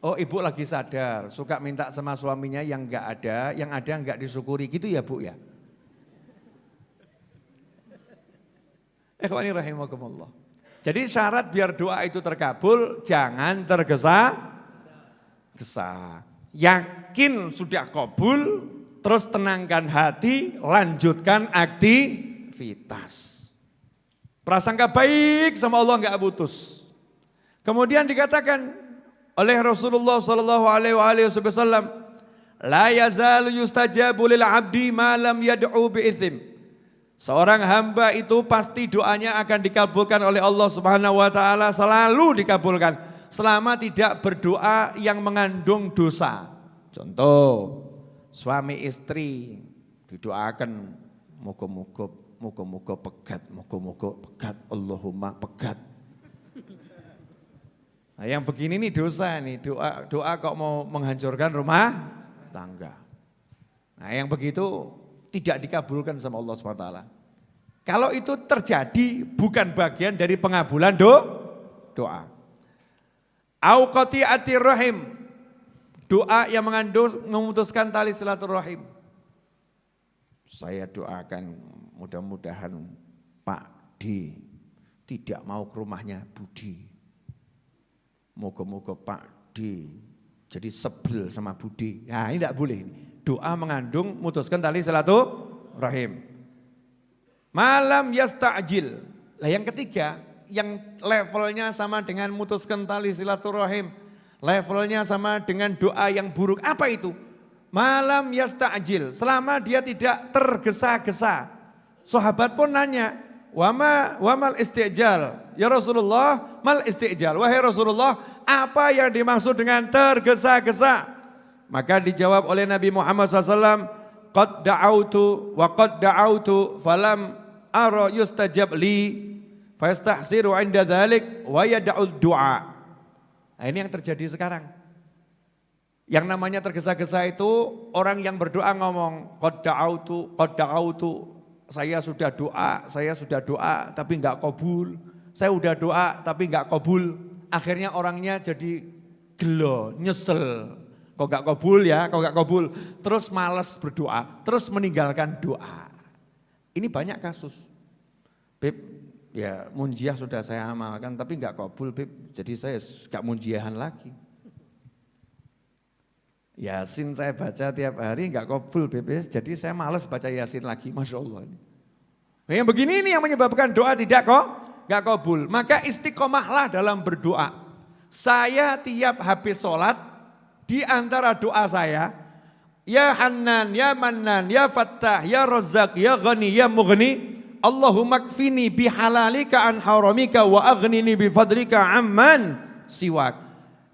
Oh ibu lagi sadar, suka minta sama suaminya yang enggak ada, yang ada enggak disyukuri gitu ya bu ya? Ikhwani rahimakumullah. Jadi syarat biar doa itu terkabul, jangan tergesa-gesa. Yakin sudah kabul, terus tenangkan hati, lanjutkan aktivitas. Prasangka baik sama Allah enggak putus. Kemudian dikatakan oleh Rasulullah sallallahu alaihi wasallam, la yazalu yustajabu lil 'abdi ma lam yad'u bi itsm. Seorang hamba itu pasti doanya akan dikabulkan oleh Allah Subhanahu wa taala, selalu dikabulkan selama tidak berdoa yang mengandung dosa. Contoh, suami istri didoakan moga-moga pegat, Allahumma pegat. Nah, yang begini nih dosa nih, doa kok mau menghancurkan rumah tangga. Nah, yang begitu tidak dikabulkan sama Allah SWT. Kalau itu terjadi bukan bagian dari pengabulan doa. Au qati'atir rahim. Doa yang mengandung memutuskan tali silaturahim. Saya doakan mudah-mudahan Pak D tidak mau ke rumahnya Budi. Moga-moga Pak D jadi sebel sama Budi. Nah ini tidak boleh. Doa mengandung memutuskan tali silaturahim. Malam yasta'jil. Lah yang ketiga, yang levelnya sama dengan memutuskan tali silaturahim. Levelnya sama dengan doa yang buruk. Apa itu? Malam yasta'jil. Selama dia tidak tergesa-gesa. Sahabat pun nanya, wamal istijal. Ya Rasulullah, mal istijal. Wahai Rasulullah, apa yang dimaksud dengan tergesa-gesa? Maka dijawab oleh Nabi Muhammad SAW, qad da'autu wa qad da'autu falam ara yustajab li fastahsiru inda dhalik wa yada'ud du'a. Nah, ini yang terjadi sekarang. Yang namanya tergesa-gesa itu orang yang berdoa ngomong qad da'autu, saya sudah doa tapi enggak kabul. Saya udah doa tapi enggak kabul. Akhirnya orangnya jadi gelo, nyesel. Kok enggak kabul. Terus malas berdoa, terus meninggalkan doa. Ini banyak kasus. Beb, ya munjiah sudah saya amalkan tapi enggak kabul, Beb. Jadi saya enggak munjiahan lagi. Yasin saya baca tiap hari enggak kabul, Beb. Jadi saya malas baca Yasin lagi. Masya Allah. Yang begini ini yang menyebabkan doa tidak enggak kabul. Maka istiqomahlah dalam berdoa. Saya tiap habis sholat, di antara doa saya, ya Hannan, ya Mannan, ya Fattah, ya Razzaq, ya Ghani, ya Mughni, Allahumma kfini bihalalika an haramika wa aghnini bifadlika amman siwak.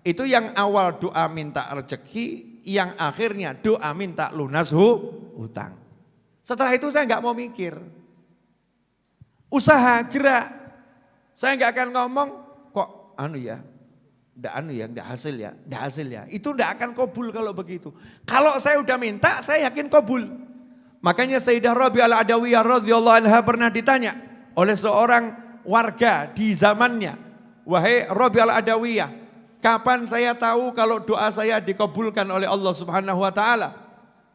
Itu yang awal doa minta rezeki, yang akhirnya doa minta lunas hutang. Setelah itu saya enggak mau mikir. Usaha gerak. Saya enggak akan ngomong kok enggak hasil ya. Itu enggak akan kabul kalau begitu. Kalau saya udah minta, saya yakin kabul. Makanya Sayyidah Rabi'ah Al-Adawiyah radhiyallahu anha pernah ditanya oleh seorang warga di zamannya, "Wahai Rabi'ah Al-Adawiyah, kapan saya tahu kalau doa saya dikabulkan oleh Allah Subhanahu wa taala?"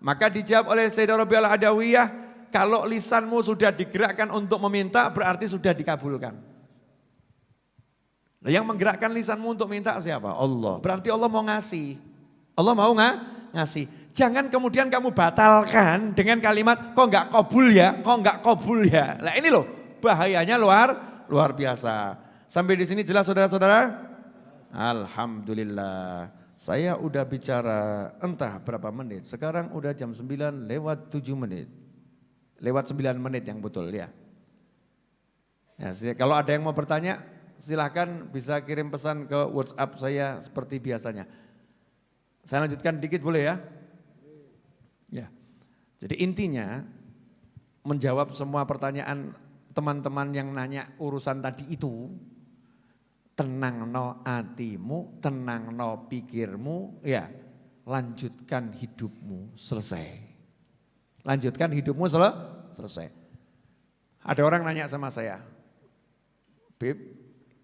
Maka dijawab oleh Sayyidah Rabi'ah Al-Adawiyah, "Kalau lisanmu sudah digerakkan untuk meminta berarti sudah dikabulkan." Yang menggerakkan lisanmu untuk minta siapa? Allah. Berarti Allah mau ngasih. Allah mau ngasih. Jangan kemudian kamu batalkan dengan kalimat kok enggak kabul ya. Nah ini loh bahayanya luar biasa. Sampai di sini jelas saudara-saudara? Alhamdulillah. Saya udah bicara entah berapa menit. Sekarang udah jam 9 lewat 7 menit. Lewat 9 menit yang betul ya. Kalau ada yang mau bertanya, silahkan bisa kirim pesan ke WhatsApp saya seperti biasanya. Saya lanjutkan dikit boleh ya? Ya. Jadi intinya menjawab semua pertanyaan teman-teman yang nanya urusan tadi itu, tenang no hatimu, tenang no pikirmu, ya lanjutkan hidupmu selesai. Lanjutkan hidupmu selesai. Ada orang nanya sama saya, Beb,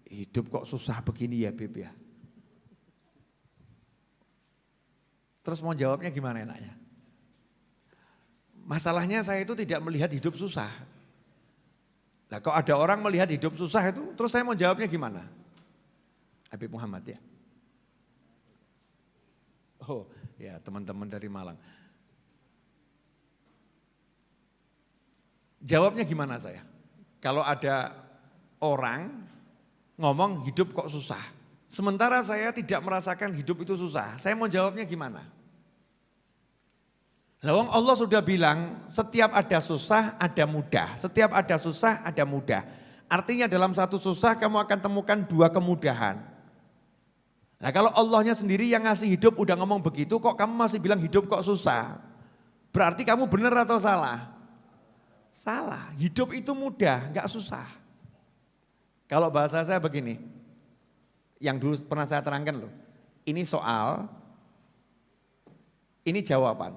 hidup kok susah begini ya Beb ya. Terus mau jawabnya gimana enaknya? Masalahnya saya itu tidak melihat hidup susah. Nah kalau ada orang melihat hidup susah itu, terus saya mau jawabnya gimana? Habib Muhammad ya. Oh ya teman-teman dari Malang. Jawabnya gimana saya? Kalau ada orang ngomong hidup kok susah. Sementara saya tidak merasakan hidup itu susah. Saya mau jawabnya gimana? Lawang Allah sudah bilang setiap ada susah ada mudah. Setiap ada susah ada mudah. Artinya dalam satu susah kamu akan temukan dua kemudahan. Nah kalau Allahnya sendiri yang ngasih hidup udah ngomong begitu kok kamu masih bilang hidup kok susah. Berarti kamu benar atau salah? Salah, hidup itu mudah, gak susah. Kalau bahasa saya begini, yang dulu pernah saya terangkan loh. Ini soal, ini jawaban.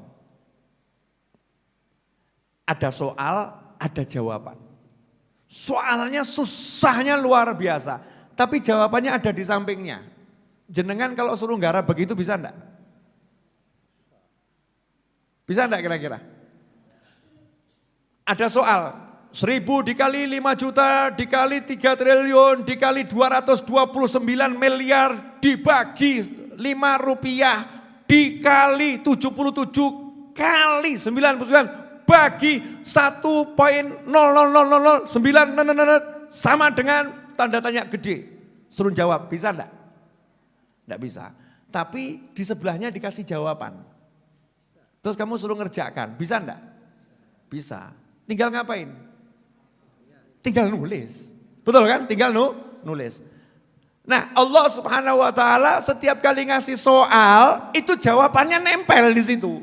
Ada soal, ada jawaban. Soalnya susahnya luar biasa, tapi jawabannya ada di sampingnya. Jenengan kalau suruh nggarap begitu bisa enggak? Bisa enggak kira-kira? Ada soal, 1000 dikali 5 juta, dikali 3 triliun, dikali 229 miliar, dibagi 5 rupiah, dikali 77 kali 99, bagi 1,00009 sama dengan tanda tanya gede. Suruh jawab, bisa enggak? Enggak bisa. Tapi di sebelahnya dikasih jawaban. Terus kamu suruh ngerjakan, bisa enggak? Bisa. Tinggal ngapain? Tinggal nulis. Betul kan? Tinggal nulis. Nah, Allah Subhanahu wa taala setiap kali ngasih soal, itu jawabannya nempel di situ.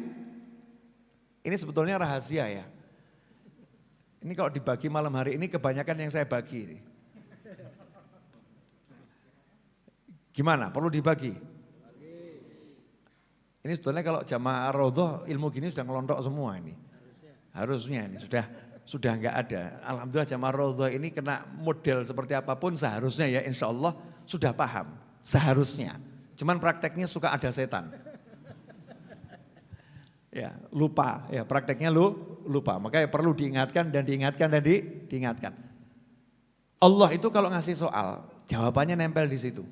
Ini sebetulnya rahasia ya. Ini kalau dibagi malam hari ini kebanyakan yang saya bagi ini. Gimana? Perlu dibagi? Ini sebetulnya kalau jamaah Raudhah ilmu gini sudah ngelontok semua ini. Harusnya ini sudah enggak ada. Alhamdulillah jamaah Raudhah ini kena model seperti apapun seharusnya ya insya Allah sudah paham. Seharusnya. Cuman prakteknya suka ada setan. Ya lupa, ya prakteknya lupa. Makanya perlu diingatkan dan diingatkan. Allah itu kalau ngasih soal, jawabannya nempel di situ.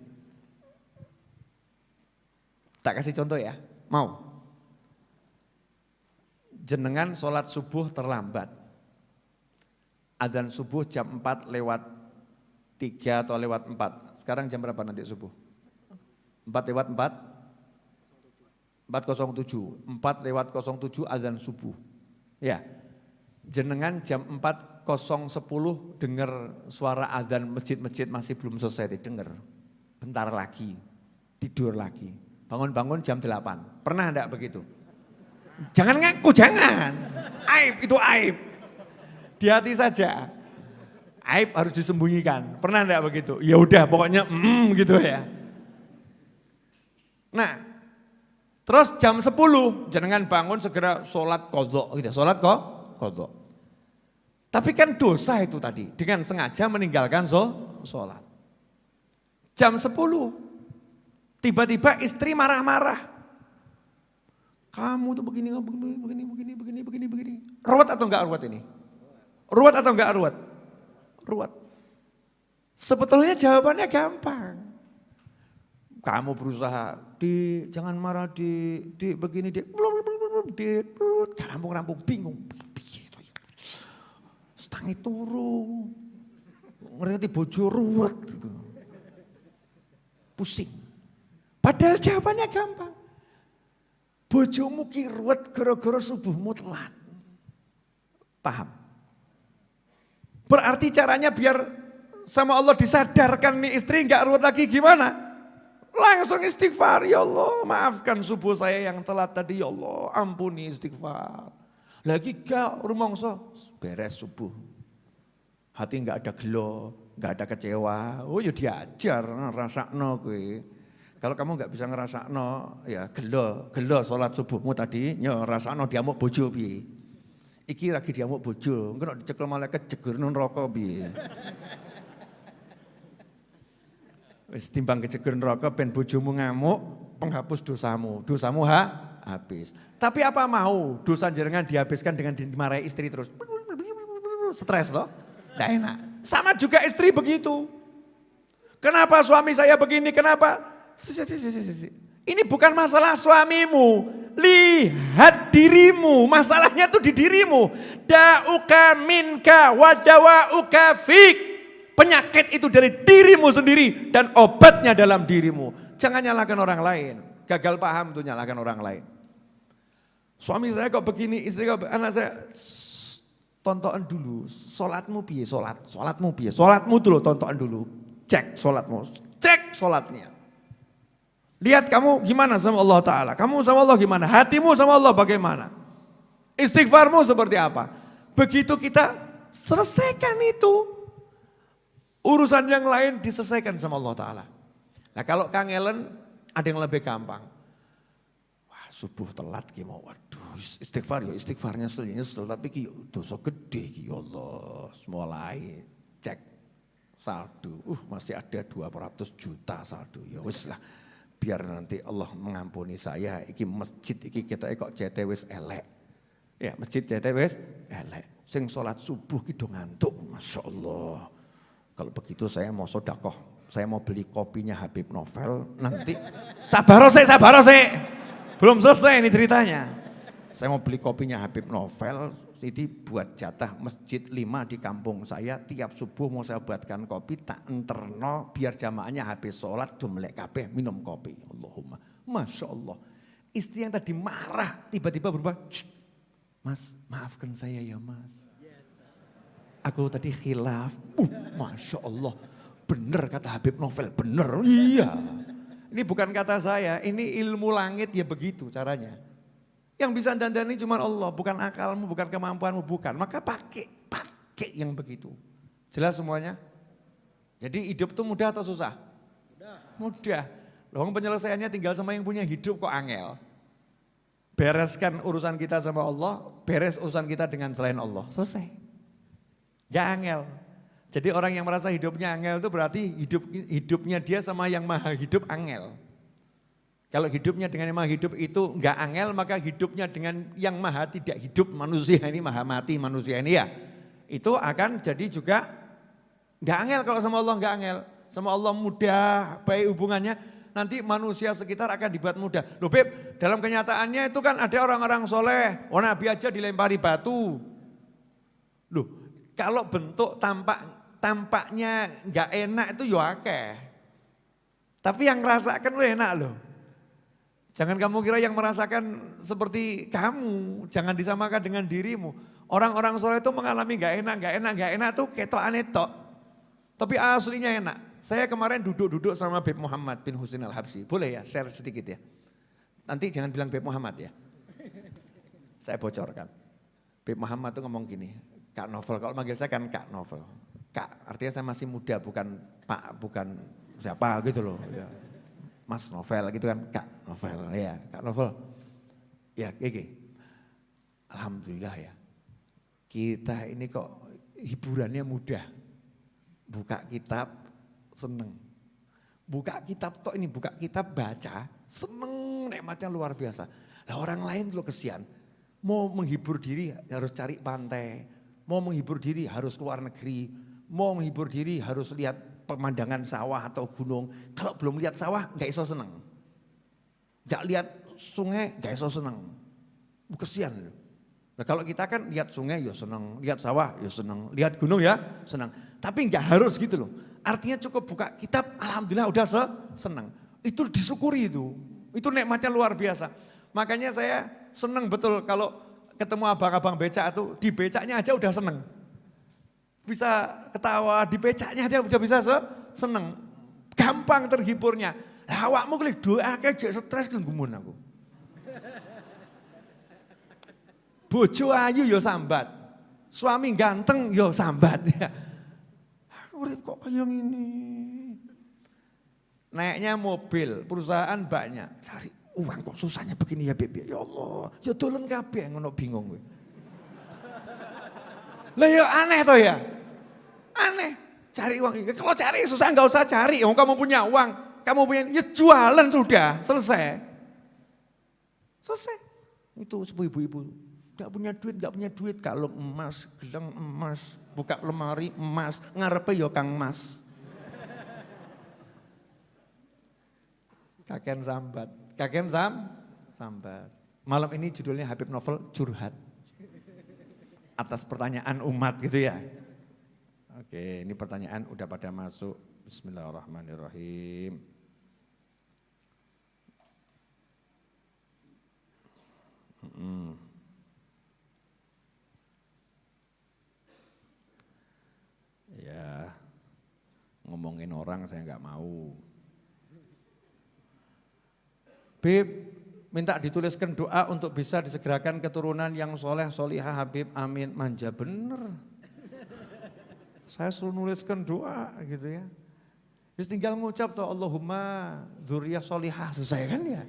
Tak kasih contoh ya, mau? Jenengan sholat subuh terlambat. Adzan subuh jam 4 lewat 3 atau lewat 4. Sekarang jam berapa nanti subuh? 4 lewat 4? 4.07, 4 lewat 07 adzan subuh. Ya, jenengan jam 4.10 dengar suara adzan masjid-masjid masih belum selesai didengar. Bentar lagi, tidur lagi. Bangun-bangun jam 8. Pernah enggak begitu? Jangan ngaku, jangan. Aib, itu aib. Di hati saja. Aib harus disembunyikan. Pernah enggak begitu? Ya udah pokoknya gitu ya. Nah, terus jam 10 jenengan bangun segera sholat qadha gitu. Sholat qadha. Tapi kan dosa itu tadi dengan sengaja meninggalkan sholat. Jam 10 tiba-tiba istri marah-marah. Kamu tuh begini. Ruwet atau enggak ruwet ini? Ruwet atau enggak ruwet? Ruwet. Sebetulnya jawabannya gampang. Kamu berusaha, jangan marah di begini, di rampung bingung. Setangi turu, ngerti bojo ruwet gitu. Pusing. Padahal jawabannya gampang. Bojomu ki ruwet gara-gara subuhmu telat. Paham? Berarti caranya biar sama Allah disadarkan nih istri enggak ruwet lagi gimana? Langsung istighfar, ya Allah maafkan subuh saya yang telat tadi ya Allah, ampuni istighfar. Lagi gak rumangsa beres subuh. Hati enggak ada gelo, enggak ada kecewa. Oh ya diajar ngrasakno kowe. Kalau kamu enggak bisa ngrasakno ya gelo salat subuhmu tadi ya ngrasakno diamuk bojo piye. Iki lagi diamuk bojo, engko nek dicekel malaikat jegerno neraka piye. Wis timbang kejeger neraka ben bojomu ngamuk, penghapus dosamu. Dosamu habis. Tapi apa mau dosa jenengan dihabiskan dengan dimarahi istri terus. Stres loh. Enggak enak. Sama juga istri begitu. Kenapa suami saya begini? Kenapa? Ini bukan masalah suamimu. Lihat dirimu. Masalahnya tuh di dirimu. Da'uka minka wa dawa'uka fik. Penyakit itu dari dirimu sendiri dan obatnya dalam dirimu. Jangan nyalakan orang lain. Gagal paham tuh nyalakan orang lain. Suami saya kok begini, istri kok anak saya. Tonton dulu, sholatmu piye, sholatmu piye. Sholatmu dulu tonton dulu. Cek sholatmu, cek sholatnya. Lihat kamu gimana sama Allah Ta'ala. Kamu sama Allah gimana, hatimu sama Allah bagaimana. Istighfarmu seperti apa. Begitu kita selesaikan itu. Urusan yang lain diselesaikan sama Allah Ta'ala. Nah kalau kangelen ada yang lebih gampang. Wah subuh telat ki mau, waduh istighfar ya istighfarnya nyesel tapi ki dosa gede ki ya Allah. Mulai cek saldo, masih ada 200 juta saldo, ya wis lah. Biar nanti Allah mengampuni saya, iki masjid iki kita kok CT wis elek. Ya masjid CT wis elek. Sing sholat subuh ki do ngantuk, Masya Allah. Kalau begitu saya mau sedekah, saya mau beli kopinya Habib Novel, nanti sabar sih. Belum selesai ini ceritanya. Saya mau beli kopinya Habib Novel, jadi buat jatah masjid 5 di kampung saya, tiap subuh mau saya buatkan kopi, tak enterno biar jamaahnya habis sholat, melek kabeh minum kopi. Allahumma, Masya Allah. Istri yang tadi marah, tiba-tiba berubah, Mas maafkan saya ya mas. Aku tadi khilaf, Masya Allah, bener kata Habib Novel, bener, iya. Ini bukan kata saya, ini ilmu langit ya begitu caranya. Yang bisa dandani cuma Allah, bukan akalmu, bukan kemampuanmu, bukan. Maka pakai yang begitu. Jelas semuanya? Jadi hidup itu mudah atau susah? Mudah. Loh penyelesaiannya tinggal sama yang punya hidup kok angel. Bereskan urusan kita sama Allah, beres urusan kita dengan selain Allah. Selesai. Gak angel. Jadi orang yang merasa hidupnya angel itu berarti hidupnya dia sama yang maha hidup angel. Kalau hidupnya dengan yang maha hidup itu enggak angel, maka hidupnya dengan yang maha tidak hidup manusia ini, maha mati manusia ini ya. Itu akan jadi juga enggak angel kalau sama Allah enggak angel. Sama Allah mudah, baik hubungannya, nanti manusia sekitar akan dibuat mudah. Loh Beb, dalam kenyataannya itu kan ada orang-orang soleh, Nabi aja dilempari batu. Loh, kalau bentuk tampaknya enggak enak itu ya akeh. Tapi yang ngerasakan lu enak loh. Jangan kamu kira yang merasakan seperti kamu, jangan disamakan dengan dirimu. Orang-orang soleh itu mengalami gak enak tuh ketokane tok. Tapi aslinya enak. Saya kemarin duduk sama Beb Muhammad bin Husin Al-Habsyi. Boleh ya share sedikit ya. Nanti jangan bilang Beb Muhammad ya. Saya bocorkan. Beb Muhammad tuh ngomong gini, Kak Novel, kalau manggil saya kan Kak Novel. Kak, artinya saya masih muda, bukan Pak, bukan siapa gitu loh. Ya. Mas Novel gitu kan, Kak Novel, ya Kak Novel. Ya Gigi, alhamdulillah ya, kita ini kok hiburannya mudah. Buka kitab, seneng. Buka kitab toh ini, buka kitab baca, seneng, nikmatnya luar biasa. Nah orang lain dulu kesian, mau menghibur diri harus cari pantai, mau menghibur diri harus keluar negeri, mau menghibur diri harus lihat pemandangan sawah atau gunung. Kalau belum lihat sawah gak iso seneng. Gak lihat sungai gak iso seneng. Kesian. Nah kalau kita kan lihat sungai ya seneng, lihat sawah ya seneng, lihat gunung ya seneng. Tapi gak harus gitu loh. Artinya cukup buka kitab, alhamdulillah udah seneng. Itu disyukuri itu. Itu nikmatnya luar biasa. Makanya saya seneng betul kalau ketemu abang-abang becak itu, di becaknya aja udah seneng. Bisa ketawa, di becaknya dia udah bisa seneng. Gampang terhiburnya. Lah awakmu kali doa kayak stres kan gumun aku. Bojo ayu yo sambat. Suami ganteng yo sambat ya. Urip kok kayak gini. Naiknya mobil, perusahaan banyak. Cari uang kok susahnya begini ya Beb. Ya Allah, ya dolen kabeh ngono bingung kowe. Lah ya aneh toh ya. Aneh, cari uang. Kalau cari susah enggak usah cari. Kamu punya uang, kamu punya ya jualan sudah, selesai. Selesai. Itu ibu-ibu enggak punya duit, kalau emas, gelang emas, buka lemari emas, ngarepe ya Kang Mas. Kaken sambat. Malam ini judulnya Habib Novel curhat. Atas pertanyaan umat gitu ya. Oke, ini pertanyaan udah pada masuk. Bismillahirrahmanirrahim. Ya, ngomongin orang saya nggak mau. Bib, minta dituliskan doa untuk bisa disegerakan keturunan yang soleh, solihah, Habib, amin. Manja bener. Saya suruh nuliskan doa gitu ya. Terus tinggal ngucap tuh Allahumma dzurriyyah sholihah, selesai kan ya.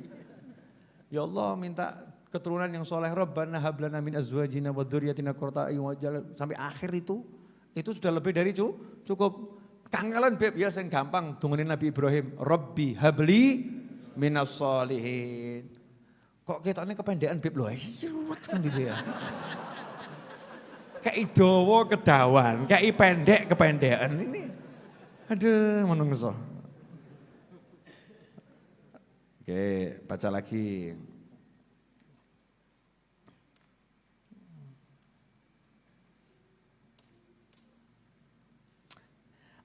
Ya Allah minta keturunan yang soleh, Rabbana hablana min azwajina wa dzurriyyatina qurrata a'yun sampai akhir itu sudah lebih dari cukup. Kangelan beb ya sing gampang dungunin Nabi Ibrahim, Rabbi habli minas sholihin. Kok ketoknya kependekan beb loh, ruwet kan gitu ya. Kayak dawa kedawan, kayak pendek kependekan ini. Aduh menungso. Oke, baca lagi.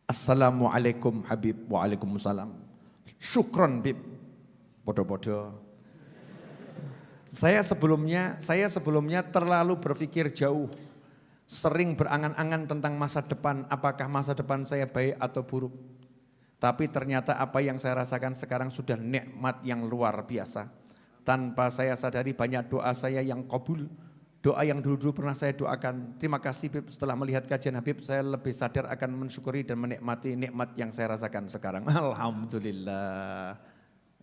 Assalamualaikum Habib, waalaikumsalam. Syukron Bib, podo-podo. Saya sebelumnya terlalu berpikir jauh, sering berangan-angan tentang masa depan, apakah masa depan saya baik atau buruk. Tapi ternyata apa yang saya rasakan sekarang sudah nikmat yang luar biasa. Tanpa saya sadari banyak doa saya yang kabul. Doa yang dulu-dulu pernah saya doakan. Terima kasih Bib, setelah melihat kajian Habib saya lebih sadar akan mensyukuri dan menikmati nikmat yang saya rasakan sekarang. Alhamdulillah.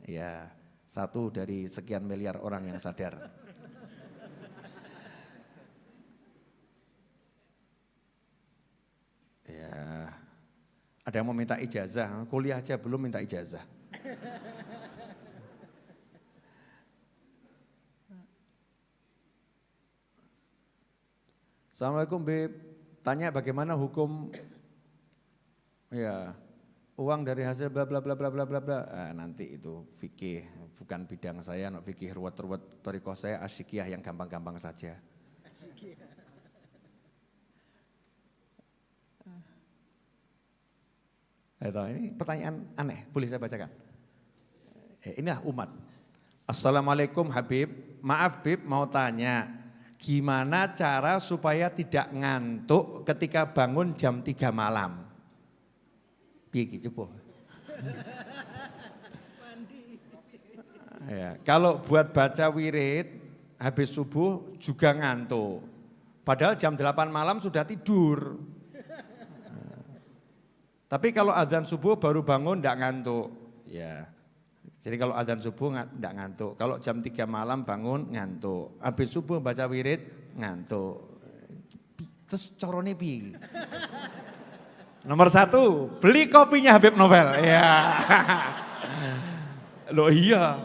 Ya, satu dari sekian miliar orang yang sadar. Ya, ada yang mau minta ijazah, kuliah aja belum minta ijazah. Assalamualaikum Bib, tanya bagaimana hukum ya uang dari hasil bla bla bla bla bla bla bla. Nanti itu fikih, bukan bidang saya, no fikih ruwet-ruwet thariqah saya asyikiyah yang gampang-gampang saja. Ini pertanyaan aneh, boleh saya bacakan? Inilah umat. Assalamualaikum Habib, maaf Bib mau tanya. Gimana cara supaya tidak ngantuk ketika bangun jam 3 malam? Piye iki coba? Ya, kalau buat baca wirid habis subuh juga ngantuk. Padahal jam 8 malam sudah tidur. Tapi kalau azan subuh baru bangun enggak ngantuk. Ya. Jadi kalau azan subuh enggak ngantuk, kalau jam 3 malam bangun ngantuk, habis subuh baca wirid ngantuk. Terus corone piye? Nomor 1, beli kopinya Habib Novel. Ya. Loh iya,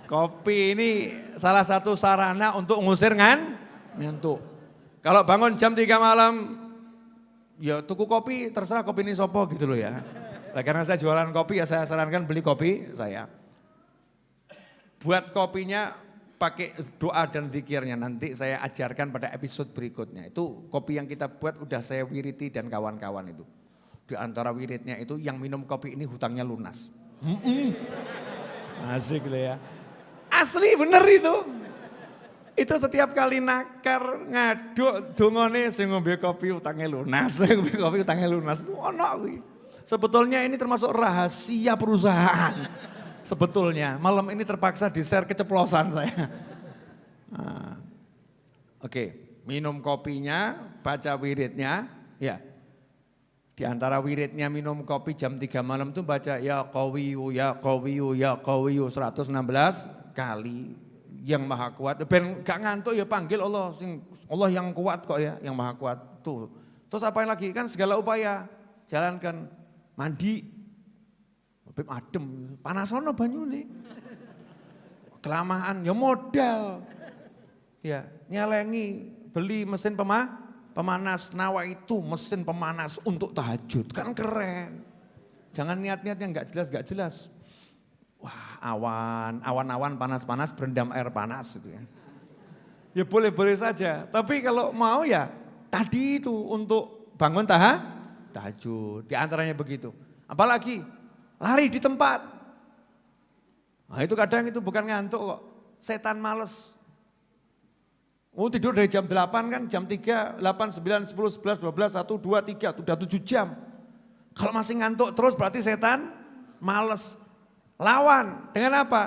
kopi ini salah satu sarana untuk ngusir ngantuk. Kalau bangun jam 3 malam, ya tuku kopi, terserah kopi ini sopo gitu loh ya. Nah, karena saya jualan kopi ya saya sarankan beli kopi saya. Buat kopinya pakai doa dan zikirnya nanti saya ajarkan pada episode berikutnya. Itu kopi yang kita buat udah saya wiriti dan kawan-kawan itu. Di antara wiridnya itu yang minum kopi ini hutangnya lunas. Asik loh ya. Asli bener itu. Itu setiap kali nakar ngaduk dongone sing ngombe kopi hutangnya lunas, sing ngombe kopi hutangnya lunas. Ono kuwi. Sebetulnya ini termasuk rahasia perusahaan. Sebetulnya malam ini terpaksa di-share keceplosan saya. Oke, minum kopinya, baca wiridnya, ya. Di antara wiridnya minum kopi jam 3 malam tuh baca ya qawiyu ya qawiyu ya qawiyu 116 kali. Yang maha kuat, ben gak ngantuk ya panggil Allah, Allah yang kuat kok ya, yang maha kuat. Tuh. Terus apa lagi? Kan segala upaya jalankan. Mandi, Beb adem, panasono banyune. Kelamaan, ya modal. Ya, nyelengi, beli mesin pemanas, nawa itu mesin pemanas untuk tahajud, kan keren. Jangan niat-niat yang gak jelas. Wah awan-awan panas-panas berendam air panas gitu ya. Ya boleh-boleh saja, tapi kalau mau ya tadi itu untuk bangun tahajud, di antaranya begitu. Apalagi lari di tempat. Nah itu kadang itu bukan ngantuk kok, setan males. Oh tidur dari jam 8 kan, jam 3, 8, 9, 10, 11, 12, 1, 2, 3, udah 7 jam. Kalau masih ngantuk terus berarti setan males. Lawan dengan apa?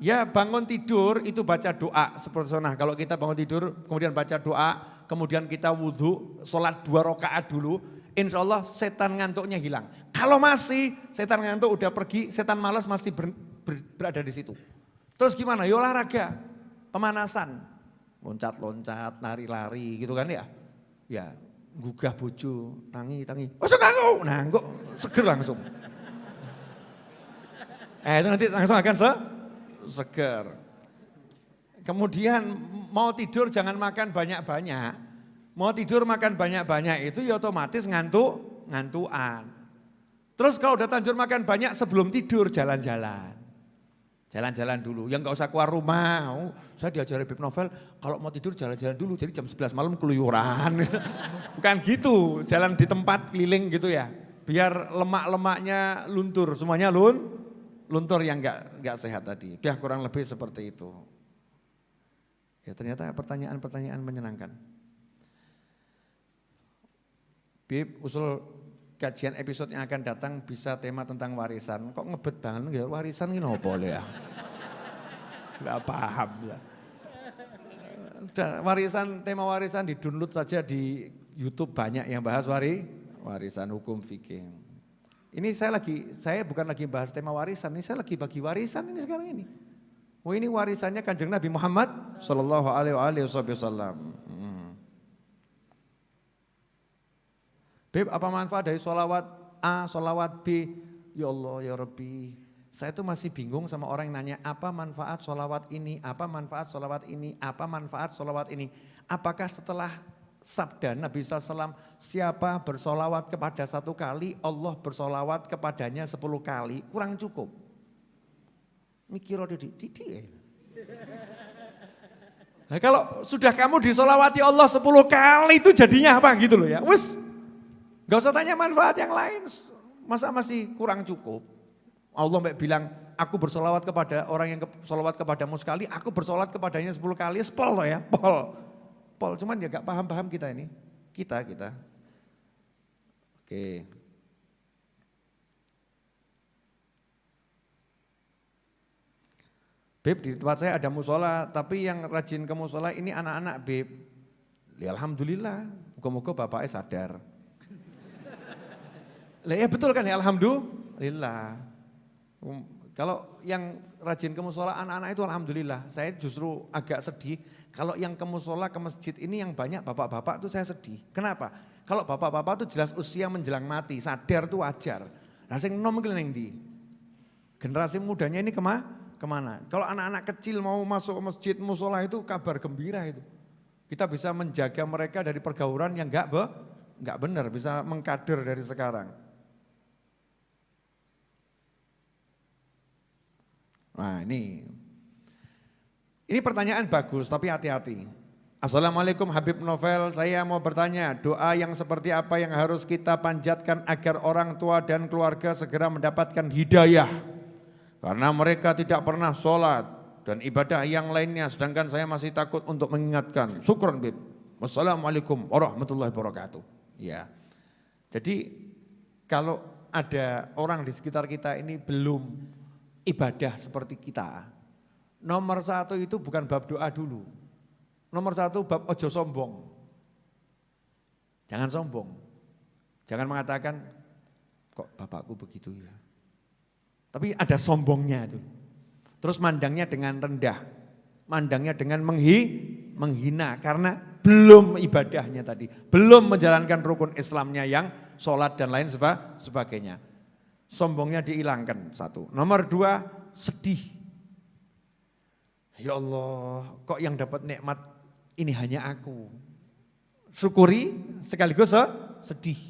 Ya bangun tidur itu baca doa seperti sunnah. Kalau kita bangun tidur kemudian baca doa, kemudian kita wudhu, sholat 2 rakaat dulu. Insya Allah setan ngantuknya hilang. Kalau masih setan ngantuk udah pergi, setan malas masih berada di situ. Terus gimana? Ya olahraga, pemanasan. Loncat-loncat, lari-lari gitu kan ya. Ya, gugah bojo, tangi. Oh aku, nah kok seger langsung. Itu nanti langsung akan seger. Kemudian mau tidur jangan makan banyak-banyak. Mau tidur makan banyak-banyak itu ya otomatis ngantukan. Terus kalau udah terlanjur makan banyak sebelum tidur jalan-jalan. Jalan-jalan dulu, yang gak usah keluar rumah. Saya diajari Beb Novel, kalau mau tidur jalan-jalan dulu, jadi jam 11 malam keluyuran. Bukan gitu, jalan di tempat keliling gitu ya. Biar lemak-lemaknya luntur, semuanya luntur yang gak sehat tadi. Udah kurang lebih seperti itu. Ya ternyata pertanyaan-pertanyaan menyenangkan. Beb, usul kajian episode yang akan datang bisa tema tentang warisan. Kok ngebet banget ya, warisan ini apa ya? Enggak paham ya. Udah, tema warisan di-download saja di YouTube, banyak yang bahas warisan hukum fikih. Ini saya bukan lagi bahas tema warisan, ini saya lagi bagi warisan ini sekarang ini. Oh ini warisannya Kanjeng Nabi Muhammad sallallahu alaihi wasallam. Beb, apa manfaat dari sholawat A, sholawat B? Ya Allah, ya Rabbi. Saya tuh masih bingung sama orang yang nanya, apa manfaat sholawat ini, apa manfaat sholawat ini, apa manfaat sholawat ini. Apakah setelah sabda Nabi SAW, siapa bersolawat kepada 1 kali, Allah bersolawat kepadanya 10 kali, kurang cukup. Mikir didik. Nah kalau sudah kamu disolawati Allah 10 kali itu jadinya apa gitu loh ya, wes. Gak usah tanya manfaat yang lain, masa masih kurang cukup. Allah bilang, aku bersolawat kepada orang yang solawat kepadamu sekali, aku bersolawat kepadanya 10 kali, pol loh ya, pol. Cuman ya gak paham-paham kita ini, kita. Oke. Beb, di tempat saya ada musola, tapi yang rajin ke musola ini anak-anak Beb. Ya alhamdulillah, moga-moga bapaknya sadar. Ya betul kan ya, alhamdulillah. Kalau yang rajin ke musola anak-anak itu alhamdulillah. Saya justru agak sedih kalau yang ke musola, ke masjid ini yang banyak bapak-bapak itu saya sedih. Kenapa? Kalau bapak-bapak itu jelas usia menjelang mati, sadar itu wajar. Nah sing nom iki ning ndi? Generasi mudanya ini kemana? Kalau anak-anak kecil mau masuk ke masjid musola itu kabar gembira itu. Kita bisa menjaga mereka dari pergaulan yang enggak benar, bisa mengkader dari sekarang. Nah ini pertanyaan bagus tapi hati-hati. Assalamualaikum Habib Novel, saya mau bertanya doa yang seperti apa yang harus kita panjatkan agar orang tua dan keluarga segera mendapatkan hidayah. Karena mereka tidak pernah sholat dan ibadah yang lainnya sedangkan saya masih takut untuk mengingatkan. Syukron Bib. Wassalamualaikum warahmatullahi wabarakatuh. Ya. Jadi kalau ada orang di sekitar kita ini belum ibadah seperti kita, nomor 1 itu bukan bab doa dulu. Nomor 1 bab ojo sombong. Jangan sombong. Jangan mengatakan, kok bapakku begitu ya. Tapi ada sombongnya itu. Terus mandangnya dengan rendah. Mandangnya dengan menghina karena belum ibadahnya tadi. Belum menjalankan rukun Islamnya yang sholat dan lain sebagainya. Sombongnya dihilangkan 1. Nomor 2, sedih. Ya Allah, kok yang dapat nikmat ini hanya aku. Syukuri sekaligus sedih.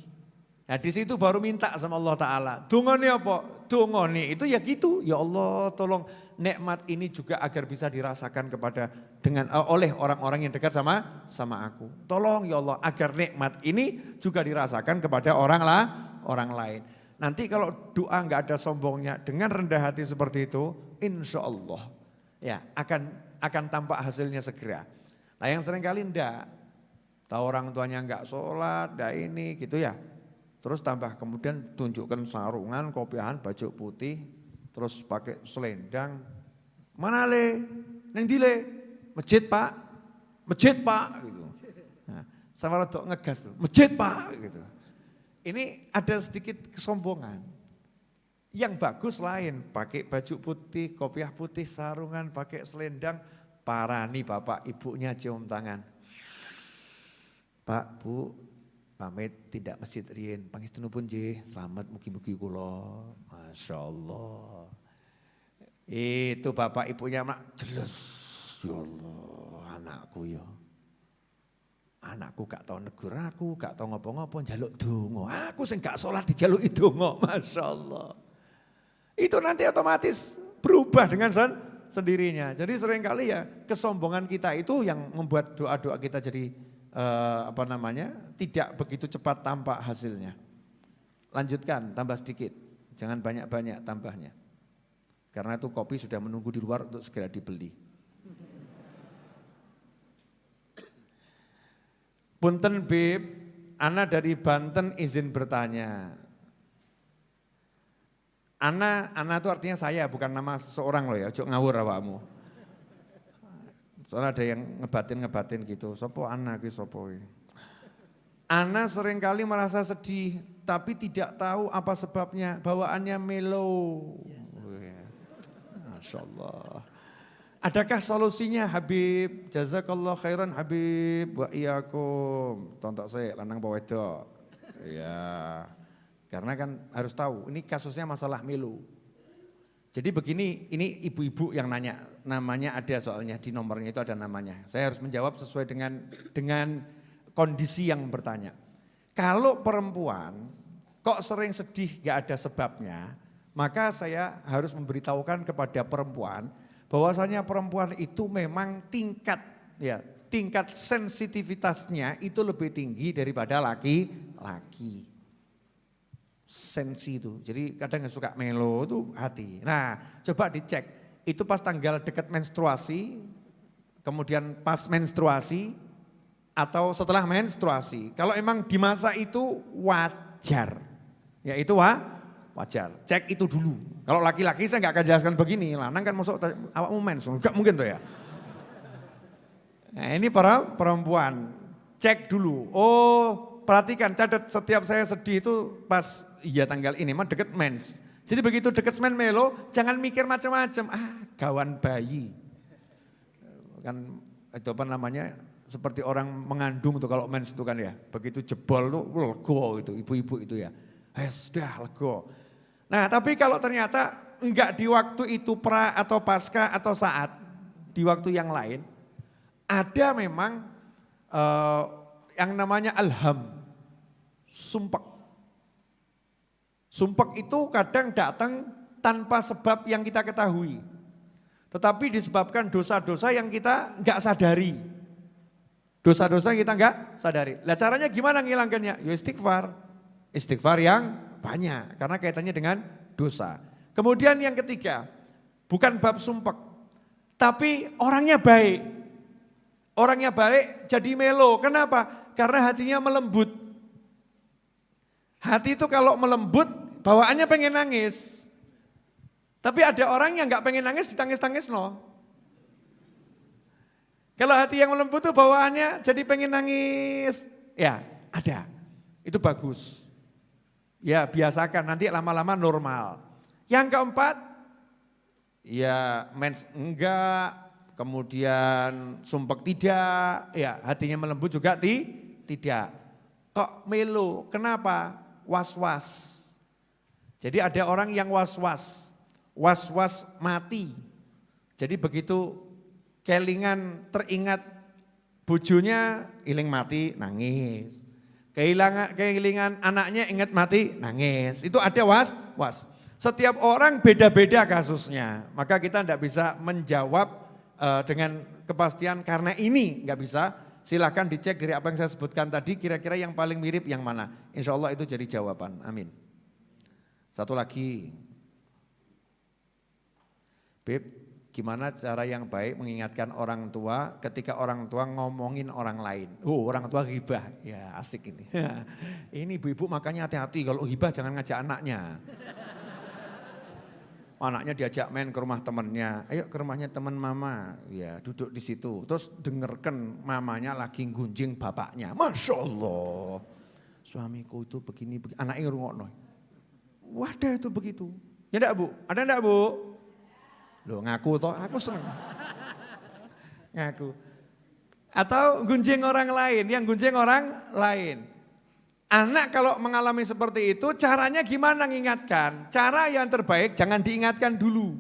Nah di situ baru minta sama Allah Ta'ala. Dungone apa? Dungone itu ya gitu. Ya Allah tolong nikmat ini juga agar bisa dirasakan oleh orang-orang yang dekat sama aku. Tolong ya Allah agar nikmat ini juga dirasakan kepada orang lain. Nanti kalau doa enggak ada sombongnya dengan rendah hati seperti itu, insya Allah ya akan tampak hasilnya segera. Nah yang seringkali enggak, tahu orang tuanya enggak sholat, enggak ini gitu ya. Terus tambah kemudian tunjukkan sarungan, kopiahan, baju putih, terus pakai selendang. Mana le? Neng di le? Masjid pak, gitu. Nah, sama rodok ngegas, masjid pak gitu. Ini ada sedikit kesombongan. Yang bagus lain, pakai baju putih, kopiah putih, sarungan, pakai selendang, parani bapak ibunya cium tangan. Pak, Bu, pamit tidak masjid rien, pangestunipun nggih, selamat mugi-mugi kula. Masya Allah. Itu bapak ibunya mak jelas, ya Allah anakku ya. Anakku gak tau negur aku, gak tau ngopo-ngopo, njaluk donga. Aku sing gak sholat dijaluki donga, Masya Allah. Itu nanti otomatis berubah dengan sendirinya. Jadi seringkali ya kesombongan kita itu yang membuat doa-doa kita jadi tidak begitu cepat tampak hasilnya. Lanjutkan, tambah sedikit, jangan banyak-banyak tambahnya. Karena itu kopi sudah menunggu di luar untuk segera dibeli. Punten Bib, Ana dari Banten izin bertanya. Ana itu artinya saya, bukan nama seseorang loh ya, ojo ngawur awakmu. Soalnya ada yang ngebatin gitu, sopo Ana ki sopo. Ana seringkali merasa sedih, tapi tidak tahu apa sebabnya, bawaannya melo. Masya Allah. Adakah solusinya Habib? Jazakallah khairan Habib wa iyyakum. Tontok saya lanang bawa wedok. Ya. Karena kan harus tahu ini kasusnya masalah melu. Jadi begini, ini ibu-ibu yang nanya, namanya ada soalnya di nomornya itu ada namanya. Saya harus menjawab sesuai dengan kondisi yang bertanya. Kalau perempuan kok sering sedih gak ada sebabnya, maka saya harus memberitahukan kepada perempuan bahwasanya perempuan itu memang tingkat sensitivitasnya itu lebih tinggi daripada laki-laki. Sensi itu, jadi kadang yang suka melo itu hati. Nah coba dicek, itu pas tanggal dekat menstruasi, kemudian pas menstruasi, atau setelah menstruasi. Kalau emang di masa itu wajar, ya itu wajar, cek itu dulu. Kalau laki-laki saya nggak akan jelaskan begini, lanang kan masuk awakmu mens, nggak mungkin tuh ya. Nah ini para perempuan, cek dulu. Oh perhatikan, catat setiap saya sedih itu pas iya tanggal ini, mah deket mens. Jadi begitu deket mens melo, jangan mikir macam-macam. Gawan bayi. Kan itu apa namanya, seperti orang mengandung tuh kalau mens itu kan ya. Begitu jebol tuh lego itu, ibu-ibu itu ya. Sudah lego. Nah tapi kalau ternyata enggak di waktu itu pra atau pasca atau saat, di waktu yang lain, ada memang yang namanya alham, sumpek. Sumpek itu kadang datang tanpa sebab yang kita ketahui. Tetapi disebabkan dosa-dosa yang kita enggak sadari. Dosa-dosa yang kita enggak sadari. Lah caranya gimana ngilangkannya? Ya istighfar. Istighfar yang banyak, karena kaitannya dengan dosa. Kemudian yang ketiga, bukan bab sumpek, tapi orangnya baik. Orangnya baik jadi melo, kenapa? Karena hatinya melembut. Hati itu kalau melembut, bawaannya pengen nangis. Tapi ada orang yang gak pengen nangis, ditangis-tangis no. Kalau hati yang melembut itu bawaannya jadi pengen nangis, ya ada, itu bagus. Ya biasakan, nanti lama-lama normal. Yang keempat, ya mens enggak, kemudian sumpek tidak, ya hatinya melembut juga tidak. Kok melo, kenapa? Was-was. Jadi ada orang yang was-was mati. Jadi begitu kelingan teringat bojonya, iling mati, nangis. Kehilangan anaknya ingat mati, nangis. Itu ada was. Setiap orang beda-beda kasusnya. Maka kita tidak bisa menjawab dengan kepastian karena ini nggak bisa. Silahkan dicek dari apa yang saya sebutkan tadi, kira-kira yang paling mirip yang mana. Insya Allah itu jadi jawaban, amin. Satu lagi. Beb, gimana cara yang baik mengingatkan orang tua ketika orang tua ngomongin orang lain? Orang tua ghibah, ya asik ini. Ini ibu-ibu makanya hati-hati kalau ghibah jangan ngajak anaknya. Anaknya diajak main ke rumah temennya, ayo ke rumahnya teman mama, ya duduk di situ. Terus dengarkan mamanya lagi gunjing bapaknya, Masya Allah. suamiku itu begini, anaknya ngerungokno. Wadah itu begitu. Ya enggak Bu? Ada enggak Bu? Loh ngaku toh, aku seneng. Ngaku. Atau gunjing orang lain, yang gunjing orang lain. Anak kalau mengalami seperti itu caranya gimana ngingatkan? Cara yang terbaik jangan diingatkan dulu.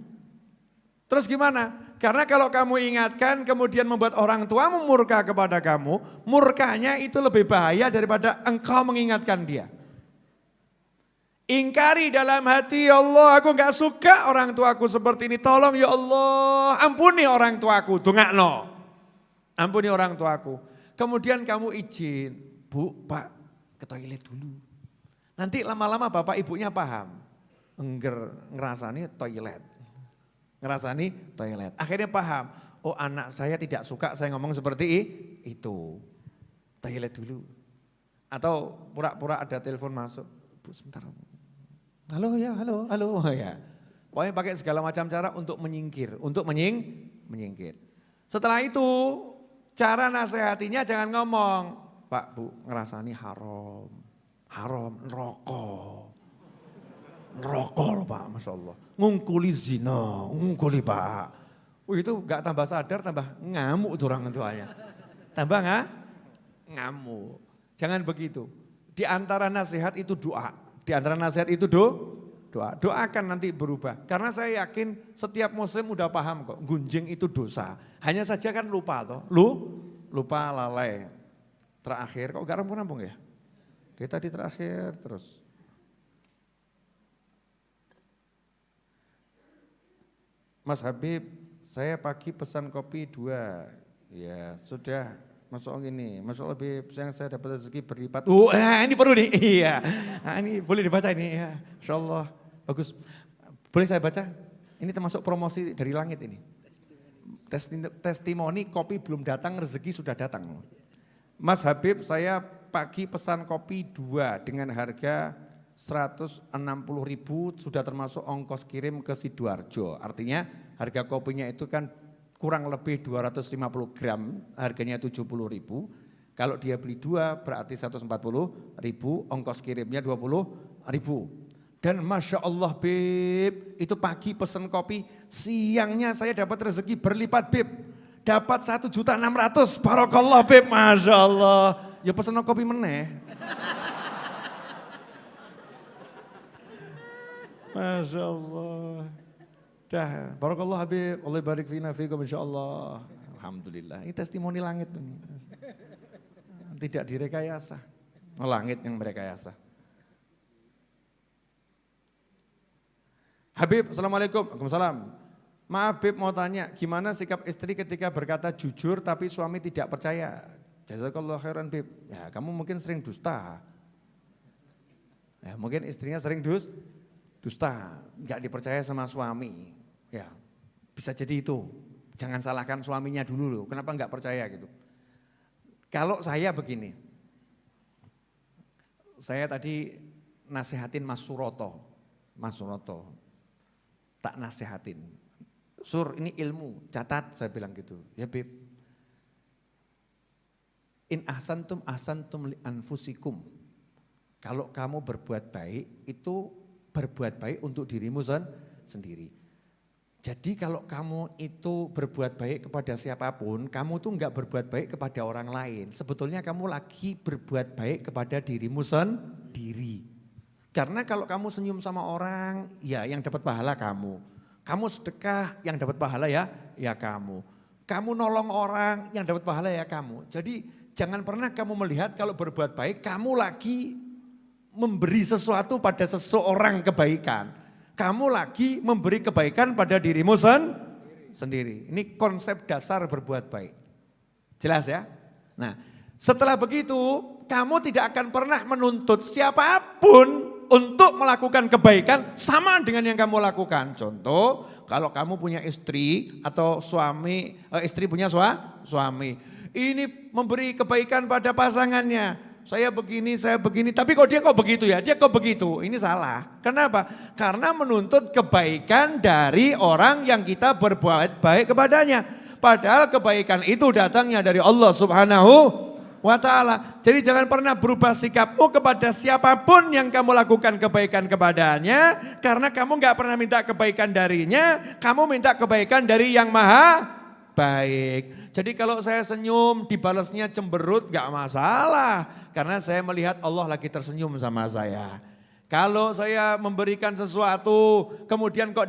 Terus gimana? Karena kalau kamu ingatkan kemudian membuat orang tuamu murka kepada kamu, murkanya itu lebih bahaya daripada engkau mengingatkan dia. Ingkari dalam hati, ya Allah aku gak suka orang tuaku seperti ini, tolong ya Allah ampuni orang tuaku, dongakno. Ampuni orang tuaku. Kemudian kamu izin, Bu, Pak ke toilet dulu. Nanti lama-lama bapak ibunya paham, ngerasani toilet. Ngerasani toilet. Akhirnya paham, oh anak saya tidak suka saya ngomong seperti itu. Toilet dulu. Atau pura-pura ada telepon masuk. Bu sebentar. Halo ya, halo ya. Pokoknya pakai segala macam cara untuk menyingkir. Untuk menyingkir. Setelah itu cara nasihatinya jangan ngomong. Pak Bu ngerasani haram. Haram, neraka. Neraka loh Pak, Masya Allah. Ngungkuli zina, ngungkuli Pak. Itu gak tambah sadar, tambah ngamuk tuh orang tuanya. Tambah ngamuk. Jangan begitu. Di antara nasihat itu doa. Di antara nasihat itu doa. Doa akan nanti berubah. Karena saya yakin setiap muslim udah paham kok. Gunjing itu dosa. Hanya saja kan lupa toh. Lupa lalai. Terakhir, kok gak rampung-rampung ya? Dia tadi terakhir terus. Mas Habib, saya pagi pesan kopi 2. Ya sudah, masuk gini. Masuk Habib, saya dapat rezeki berlipat. Ini perlu nih. Iya. Nah, ini boleh dibaca ini ya. Insyaallah bagus. Boleh saya baca? Ini termasuk promosi dari langit ini. Testimoni kopi belum datang, rezeki sudah datang. Mas Habib, saya pagi pesan kopi 2 dengan harga 160.000 sudah termasuk ongkos kirim ke Sidoarjo. Artinya harga kopinya itu kan kurang lebih 250 gram, harganya 70.000. Kalau dia beli 2 berarti 140.000, ongkos kirimnya 20.000. Dan Masya Allah Bib, itu pagi pesan kopi, siangnya saya dapat rezeki berlipat Bib. Dapat 1.600.000, barakallah Bib, Masya Allah. Ya pesan kopi meneh. Masya Allah. Dah, barakallah Habib, Allah barik fina fikum insyaallah. Alhamdulillah, ini testimoni langit ini. Tidak direkayasa. Langit yang merekayasa. Habib, Assalamualaikum. Waalaikumsalam. Maaf Habib mau tanya, gimana sikap istri ketika berkata jujur tapi suami tidak percaya? Jazakallah khairan Habib. Ya kamu mungkin sering dusta. Ya, mungkin istrinya sering dusta, nggak dipercaya sama suami, ya bisa jadi itu. Jangan salahkan suaminya dulu loh, kenapa nggak percaya gitu. Kalau saya begini, saya tadi nasihatin Mas Suroto, tak nasihatin. Sur ini ilmu, catat saya bilang gitu, ya Bib. In ahsantum li anfusikum. Kalau kamu berbuat baik itu berbuat baik untuk dirimu sendiri. Jadi kalau kamu itu berbuat baik kepada siapapun, kamu tuh enggak berbuat baik kepada orang lain. Sebetulnya kamu lagi berbuat baik kepada dirimu sendiri. Karena kalau kamu senyum sama orang, ya yang dapat pahala kamu. Kamu sedekah, yang dapat pahala ya kamu. Kamu nolong orang, yang dapat pahala ya kamu. Jadi jangan pernah kamu melihat kalau berbuat baik, kamu lagi memberi sesuatu pada seseorang kebaikan. Kamu lagi memberi kebaikan pada dirimu sendiri. Ini konsep dasar berbuat baik. Jelas ya? Nah, setelah begitu kamu tidak akan pernah menuntut siapapun untuk melakukan kebaikan sama dengan yang kamu lakukan. Contoh, kalau kamu punya istri atau suami, istri punya suami. Ini memberi kebaikan pada pasangannya. Saya begini, tapi kok dia kok begitu ya, dia kok begitu, ini salah. Kenapa? Karena menuntut kebaikan dari orang yang kita berbuat baik kepadanya. Padahal kebaikan itu datangnya dari Allah Subhanahu wa ta'ala. Jadi jangan pernah berubah sikapmu kepada siapapun yang kamu lakukan kebaikan kepadanya. Karena kamu gak pernah minta kebaikan darinya, kamu minta kebaikan dari yang maha baik. Jadi kalau saya senyum dibalasnya cemberut gak masalah. Karena saya melihat Allah lagi tersenyum sama saya. Kalau saya memberikan sesuatu, kemudian kok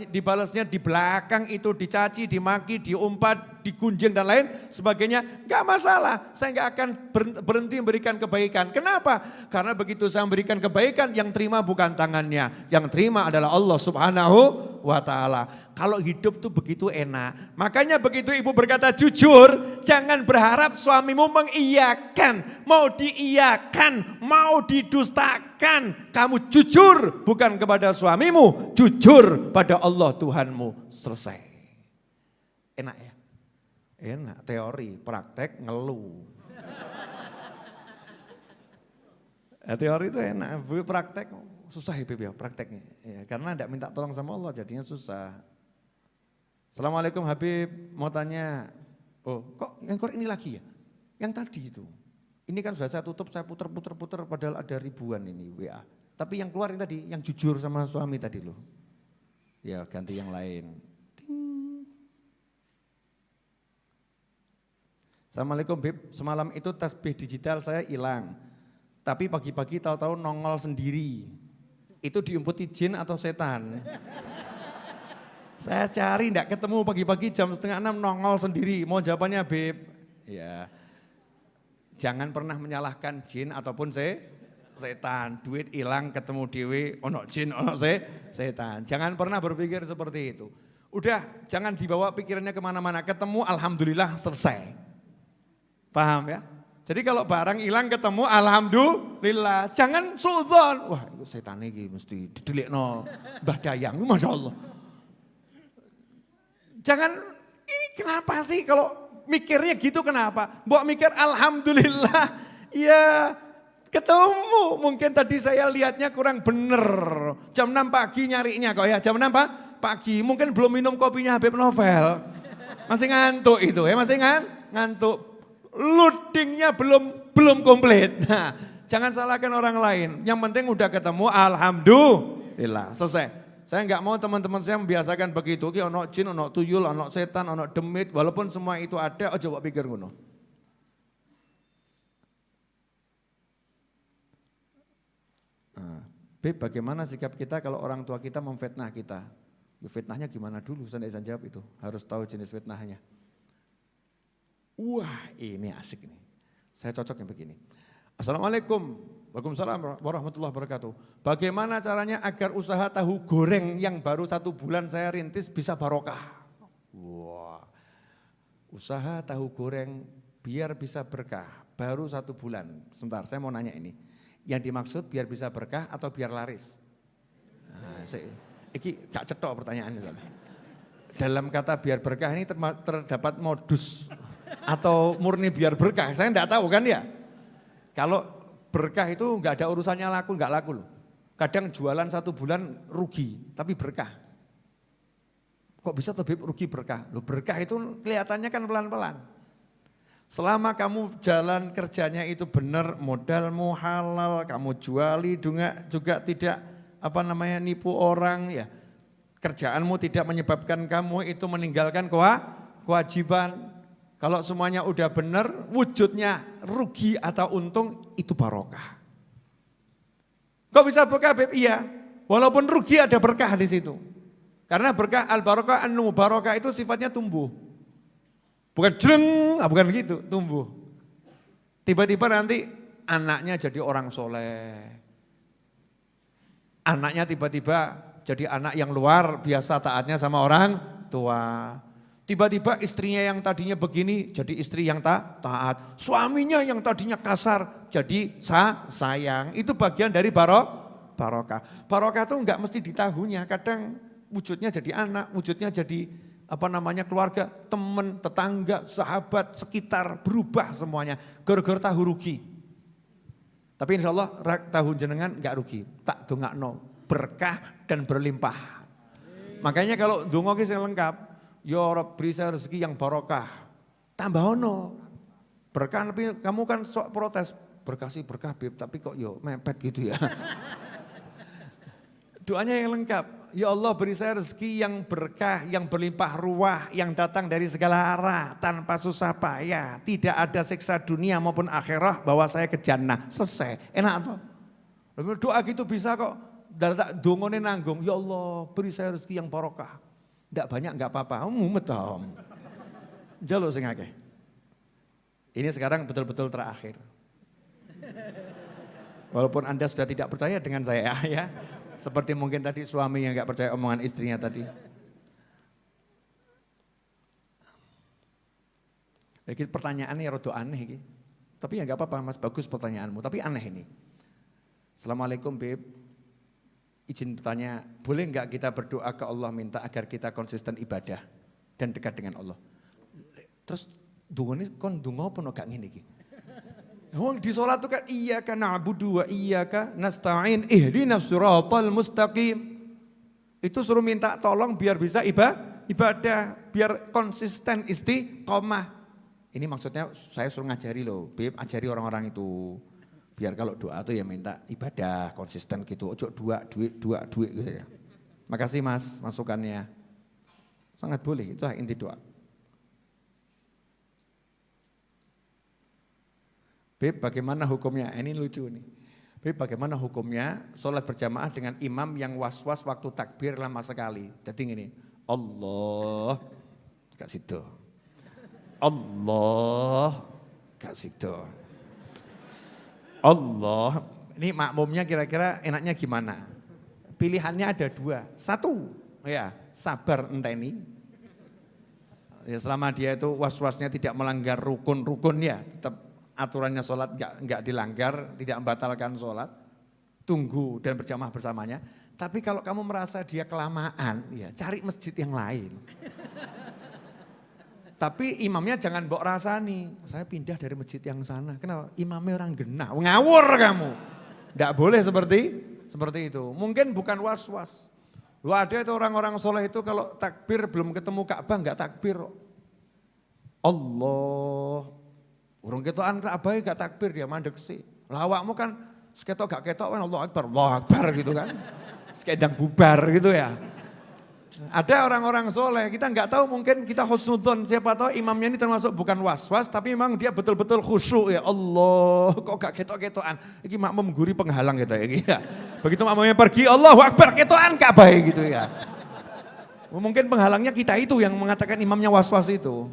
dibalasnya di belakang itu dicaci, dimaki, diumpat, digunjing dan lain sebagainya, gak masalah. Saya gak akan berhenti memberikan kebaikan. Kenapa? Karena begitu saya memberikan kebaikan, yang terima bukan tangannya. Yang terima adalah Allah Subhanahu wa ta'ala. Kalau hidup tuh begitu enak. Makanya begitu ibu berkata jujur, jangan berharap suamimu mengiyakan, mau diiyakan, mau didustakan. Kamu jujur bukan kepada suamimu, jujur pada Allah Tuhanmu. Selesai. Enak ya? Enak, teori, praktek ngeluh. Teori itu enak, praktek susah ya Beb ya prakteknya. Ya, karena tidak minta tolong sama Allah jadinya susah. Assalamualaikum Habib, mau tanya, oh kok yang korek ini lagi ya? Yang tadi itu. Ini kan sudah saya tutup, saya puter-puter padahal ada ribuan ini WA. Tapi yang keluar ini tadi, yang jujur sama suami tadi loh. Ya ganti yang lain. Ting. Assalamualaikum Bib, semalam itu tasbih digital saya hilang. Tapi pagi-pagi tahu-tahu nongol sendiri. Itu diumputi jin atau setan? Saya cari enggak ketemu pagi-pagi jam 5:30 nongol sendiri. Mau jawabannya Beb? Ya. Jangan pernah menyalahkan jin ataupun setan. Duit hilang ketemu dewe, ono jin, ono setan. Jangan pernah berpikir seperti itu. Udah jangan dibawa pikirannya kemana-mana. Ketemu alhamdulillah selesai. Paham ya? Jadi kalau barang hilang ketemu alhamdulillah. Jangan suudzon. Wah itu setan ini mesti didelikno Mbah Dayang. Masya Allah. Jangan, ini kenapa sih kalau mikirnya gitu kenapa? Mbok mikir alhamdulillah, ya ketemu. Mungkin tadi saya lihatnya kurang bener. Jam 6 pagi nyarinya kok ya, jam 6 pagi. Mungkin belum minum kopinya Habib Novel. Masih ngantuk itu ya, masih ngantuk. Loadingnya belum komplit. Nah, jangan salahkan orang lain. Yang penting udah ketemu alhamdulillah, selesai. Saya enggak mau teman-teman saya membiasakan begitu. Ki ono jin, ono tuyul, ono setan, ono demit. Walaupun semua itu ada, coba pikir ngono. Nah, Beb, bagaimana sikap kita kalau orang tua kita memfitnah kita? Ya, fitnahnya gimana dulu? Saya tidak bisa jawab itu. Harus tahu jenis fitnahnya. Wah, ini asik nih. Saya cocok yang begini. Assalamualaikum. Waalaikumsalam warahmatullahi wabarakatuh. Bagaimana caranya agar usaha tahu goreng yang baru 1 bulan saya rintis bisa barokah? Wah, usaha tahu goreng biar bisa berkah baru 1 bulan. Sebentar, saya mau nanya ini. Yang dimaksud biar bisa berkah atau biar laris? Nah, ini gak cetok pertanyaannya soalnya. Dalam kata biar berkah ini terdapat modus atau murni biar berkah? Saya enggak tahu kan ya. Kalau berkah itu enggak ada urusannya laku, enggak laku loh. Kadang jualan 1 bulan rugi, tapi berkah. Kok bisa tuh rugi berkah? Loh berkah itu kelihatannya kan pelan-pelan. Selama kamu jalan kerjanya itu benar, modalmu halal, kamu juali juga tidak nipu orang ya. Kerjaanmu tidak menyebabkan kamu itu meninggalkan kewajiban. Kalau semuanya udah benar, wujudnya rugi atau untung, itu barokah. Kok bisa berkah, Beb? Iya, walaupun rugi ada berkah di situ. Karena berkah al-barokah barokah itu sifatnya tumbuh. Bukan jreng, bukan begitu, tumbuh. Tiba-tiba nanti anaknya jadi orang soleh. Anaknya tiba-tiba jadi anak yang luar biasa taatnya sama orang tua. Tiba-tiba istrinya yang tadinya begini jadi istri yang taat. Suaminya yang tadinya kasar jadi sayang. Itu bagian dari barokah. Barokah itu enggak mesti di tahunya. Kadang wujudnya jadi anak, wujudnya jadi keluarga, teman, tetangga, sahabat, sekitar. Berubah semuanya. Gara-gara tahu rugi. Tapi insya Allah tahu jenengan enggak rugi. Tak dongakno berkah dan berlimpah. Makanya kalau donga ki sing lengkap. Ya Rabb beri saya rezeki yang barokah. Tambah ono. Berkah, tapi kamu kan sok protes. Berkah sih berkah Bib, tapi kok yo mepet gitu ya. Doanya yang lengkap. Ya Allah beri saya rezeki yang berkah, yang berlimpah ruah, yang datang dari segala arah tanpa susah payah. Tidak ada siksa dunia maupun akhirah, bawa saya ke jannah. Selesai, enak toh. Doa gitu bisa kok. Tak dongone nanggung, ya Allah beri saya rezeki yang barokah. Tidak banyak enggak apa-apa, mumet toh. Jaluk sing akeh. Ini sekarang betul-betul terakhir. Walaupun Anda sudah tidak percaya dengan saya ya. Seperti mungkin tadi suami yang enggak percaya omongan istrinya tadi. Jadi pertanyaannya rada aneh iki. Tapi ya enggak apa-apa Mas, bagus pertanyaanmu, tapi aneh ini. Assalamualaikum Beb. Izin bertanya, boleh enggak kita berdoa ke Allah minta agar kita konsisten ibadah dan dekat dengan Allah. Terus dungane kon donga apa gak ngene iki? Wong di salat itu kan iyyaka na'budu wa iyyaka nasta'in ihdinas siratal mustaqim. Itu suruh minta tolong biar bisa ibadah, biar konsisten istiqomah. Ini maksudnya saya suruh ngajari loh, Beb, ajari orang-orang itu. Biar kalau doa tuh ya minta ibadah, konsisten gitu, ojo duit gitu ya. Makasih Mas masukannya. Sangat boleh, itu inti doa. Beb, bagaimana hukumnya? Ini lucu nih. Beb, bagaimana hukumnya sholat berjamaah dengan imam yang was-was waktu takbir lama sekali? Jadi gini, Allah, gak situ. Allah, gak situ. Allah, ini makmumnya kira-kira enaknya gimana? Pilihannya ada dua. Satu, ya sabar enteni. Ya, selama dia itu was-wasnya tidak melanggar rukun-rukun ya, tetap aturannya sholat enggak dilanggar, tidak membatalkan sholat, tunggu dan berjamaah bersamanya. Tapi kalau kamu merasa dia kelamaan, ya cari masjid yang lain. Tapi imamnya jangan mbok rasani, saya pindah dari masjid yang sana. Kenapa? Imamnya orang genah, ngawur kamu. Enggak boleh seperti itu. Mungkin bukan was-was. Lu ada itu orang-orang soleh itu kalau takbir belum ketemu Ka'bah enggak takbir. Allah. Urung ketokan abai gak takbir dia mandek sih. Lawakmu kan seketok gak ketok kan Allah Akbar gitu kan. Sekedang bubar gitu ya. Ada orang-orang soleh, kita nggak tahu mungkin kita husnudzon, siapa tahu imamnya ini termasuk bukan was-was tapi memang dia betul-betul khusyuk ya Allah. Kok gak ketok-ketokan. Ini makmum guri penghalang gitu ya. Begitu makmumnya pergi Allahu Akbar ketokan gak baik gitu ya. Mungkin penghalangnya kita itu yang mengatakan imamnya was-was itu.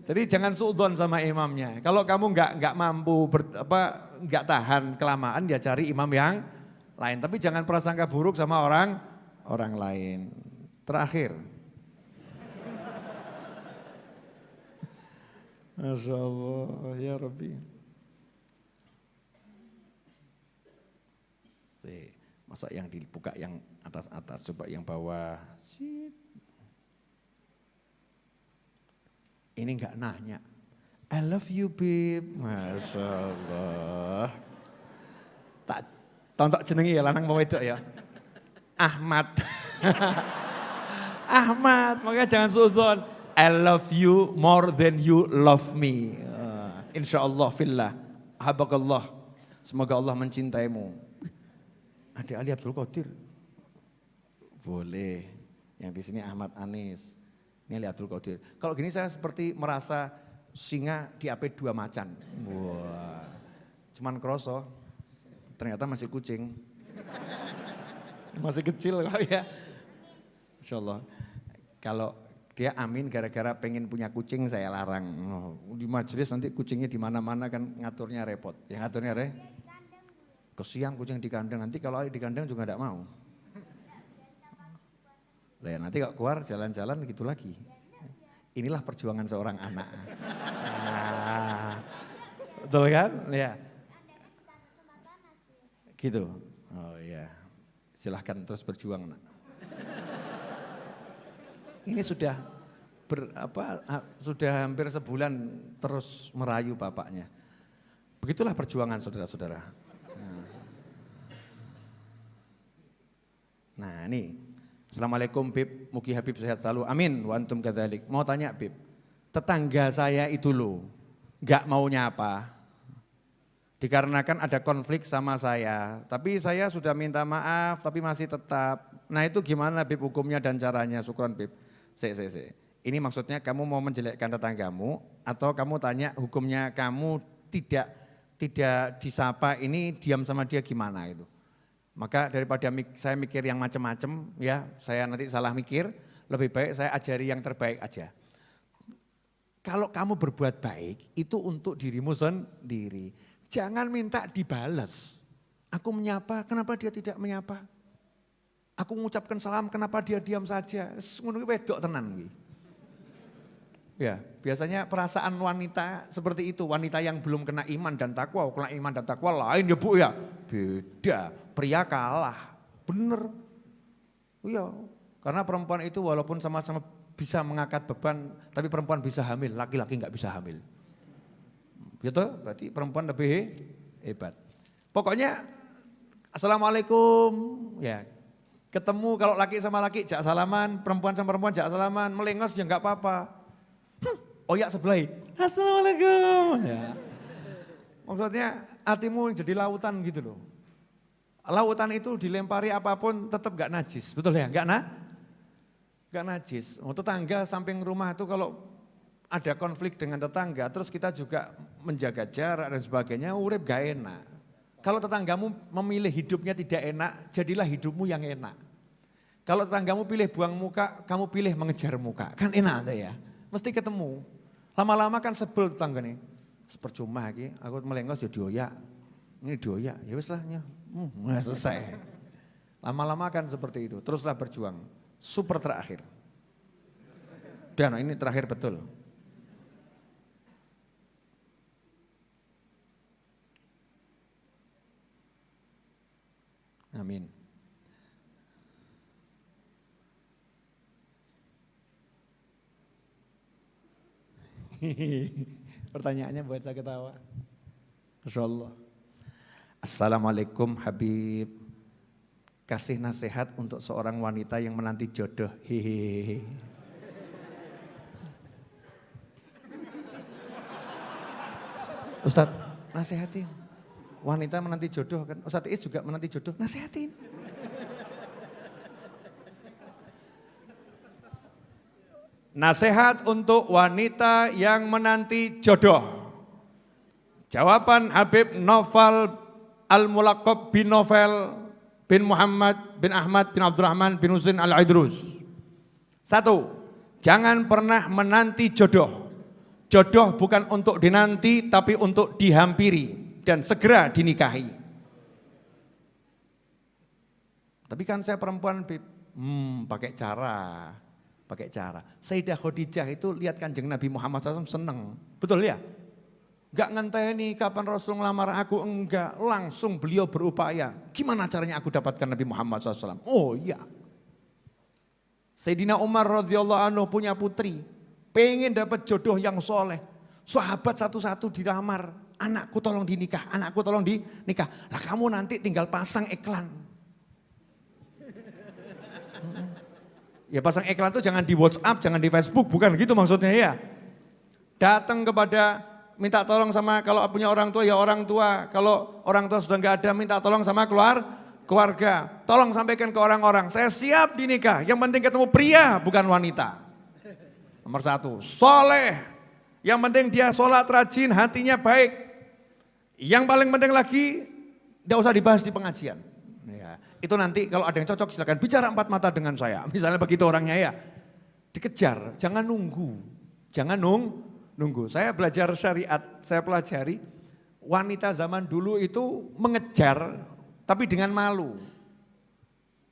Jadi jangan suudzon sama imamnya. Kalau kamu nggak mampu nggak tahan kelamaan, ya cari imam yang lain. Tapi jangan prasangka buruk sama orang lain. Terakhir. Masya Allah, ya Rabbi. Masa yang dibuka yang atas-atas, coba yang bawah. Ini enggak nanya, I love you babe, Masya Allah. Tak tontok jenengi ya lanang mau wedok ya. Ahmad. Ahmad, makanya jangan suudzon. I love you more than you love me. Insya Allah fillah, ahabakallah. Semoga Allah mencintaimu. Adik Ali Abdul Qadir. Boleh, yang di sini Ahmad Anis. Ini Ali Abdul Qadir. Kalau gini saya seperti merasa singa diapit dua macan. Wah, cuman kroso, ternyata masih kucing. Masih kecil kok ya. Insya Allah. Kalau dia amin gara-gara pengen punya kucing saya larang. Di majelis nanti kucingnya di mana-mana kan ngaturnya repot. Yang ngaturnya kesian kucing di kandang. Nanti kalau di kandang juga enggak mau. Lah nanti kok keluar jalan-jalan gitu lagi. Inilah perjuangan seorang anak. Betul kan? Ya. Gitu. Oh iya. Silahkan terus berjuang nak. Ini sudah sudah hampir sebulan terus merayu bapaknya. Begitulah perjuangan saudara-saudara. Nah ini. Assalamualaikum Bib, mugi Habib sehat selalu, amin, wa antum kadzalik. Mau tanya Bib, tetangga saya itu loh, nggak mau nyapa. Dikarenakan ada konflik sama saya, tapi saya sudah minta maaf tapi masih tetap. Nah itu gimana Bib hukumnya dan caranya? Syukron Bib. Ini maksudnya kamu mau menjelekkan tetanggamu atau kamu tanya hukumnya kamu tidak disapa ini diam sama dia gimana itu. Maka daripada saya mikir yang macam-macam ya, saya nanti salah mikir, lebih baik saya ajari yang terbaik aja. Kalau kamu berbuat baik itu untuk dirimu sendiri. Jangan minta dibalas. Aku menyapa, kenapa dia tidak menyapa? Aku mengucapkan salam, kenapa dia diam saja? Ngono wedok tenan. Ya, biasanya perasaan wanita seperti itu, wanita yang belum kena iman dan takwa, kena iman dan takwa lain ya Bu ya. Beda, pria kalah. Bener. Iya, karena perempuan itu walaupun sama-sama bisa mengangkat beban, tapi perempuan bisa hamil, laki-laki enggak bisa hamil. Gitu, berarti perempuan lebih hebat. Pokoknya assalamualaikum, ya ketemu kalau laki sama laki jak salaman, perempuan sama perempuan jak salaman, melengos ya enggak apa-apa. Oyak sebelah, assalamualaikum. Ya. Maksudnya hatimu jadi lautan gitu loh. Lautan itu dilempari apapun tetap enggak najis, betul ya? Enggak najis. Tetangga samping rumah itu kalau ada konflik dengan tetangga, terus kita juga menjaga jarak dan sebagainya, urip gak enak. Kalau tetanggamu memilih hidupnya tidak enak, jadilah hidupmu yang enak. Kalau tetanggamu pilih buang muka, kamu pilih mengejar muka, kan enak anda ya. Mesti ketemu. Lama-lama kan sebel tetangga nih. Percuma lagi, aku melengos ya dioyak. Ini dioyak, ya wis lah, selesai. Lama-lama kan seperti itu, teruslah berjuang. Super terakhir. Dan ini terakhir betul. Amin. Pertanyaannya buat saya ketawa. Masya Allah. Assalamualaikum Habib. Kasih nasihat untuk seorang wanita yang menanti jodoh. Hehehe. Ustadz, nasihatin. Wanita menanti jodoh kan, Ustadz Is juga menanti jodoh, nasihatin. Nasihat untuk wanita yang menanti jodoh. Jawaban Habib Novel Al-Mulaqab bin Novel bin Muhammad bin Ahmad bin Abdurrahman bin Husain Al-Idrus. 1. Jangan pernah menanti jodoh. Jodoh bukan untuk dinanti tapi untuk dihampiri dan segera dinikahi. Tapi kan saya perempuan, pakai cara. Sayyidah Khadijah itu lihat Kanjeng Nabi Muhammad SAW seneng, betul ya? Enggak ngenteni kapan Rasul ngelamar aku, enggak, langsung beliau berupaya. Gimana caranya aku dapatkan Nabi Muhammad SAW? Oh iya. Sayyidina Umar radhiyallahu anhu punya putri, pengen dapat jodoh yang soleh. Sahabat satu-satu dilamar, anakku tolong dinikah. Lah kamu nanti tinggal pasang iklan. Ya pasang iklan itu jangan di WhatsApp, jangan di Facebook, bukan gitu maksudnya ya. Datang kepada, minta tolong sama, kalau punya orang tua ya orang tua. Kalau orang tua sudah enggak ada, minta tolong sama keluarga. Tolong sampaikan ke orang-orang, saya siap dinikah. Yang penting ketemu pria, bukan wanita. Nomor 1, soleh. Yang penting dia sholat rajin, hatinya baik. Yang paling penting lagi, tidak usah dibahas di pengajian. Ya, itu nanti kalau ada yang cocok silakan bicara 4 mata dengan saya. Misalnya begitu orangnya ya. Dikejar, jangan nunggu. Saya belajar syariat, saya pelajari. Wanita zaman dulu itu mengejar, tapi dengan malu.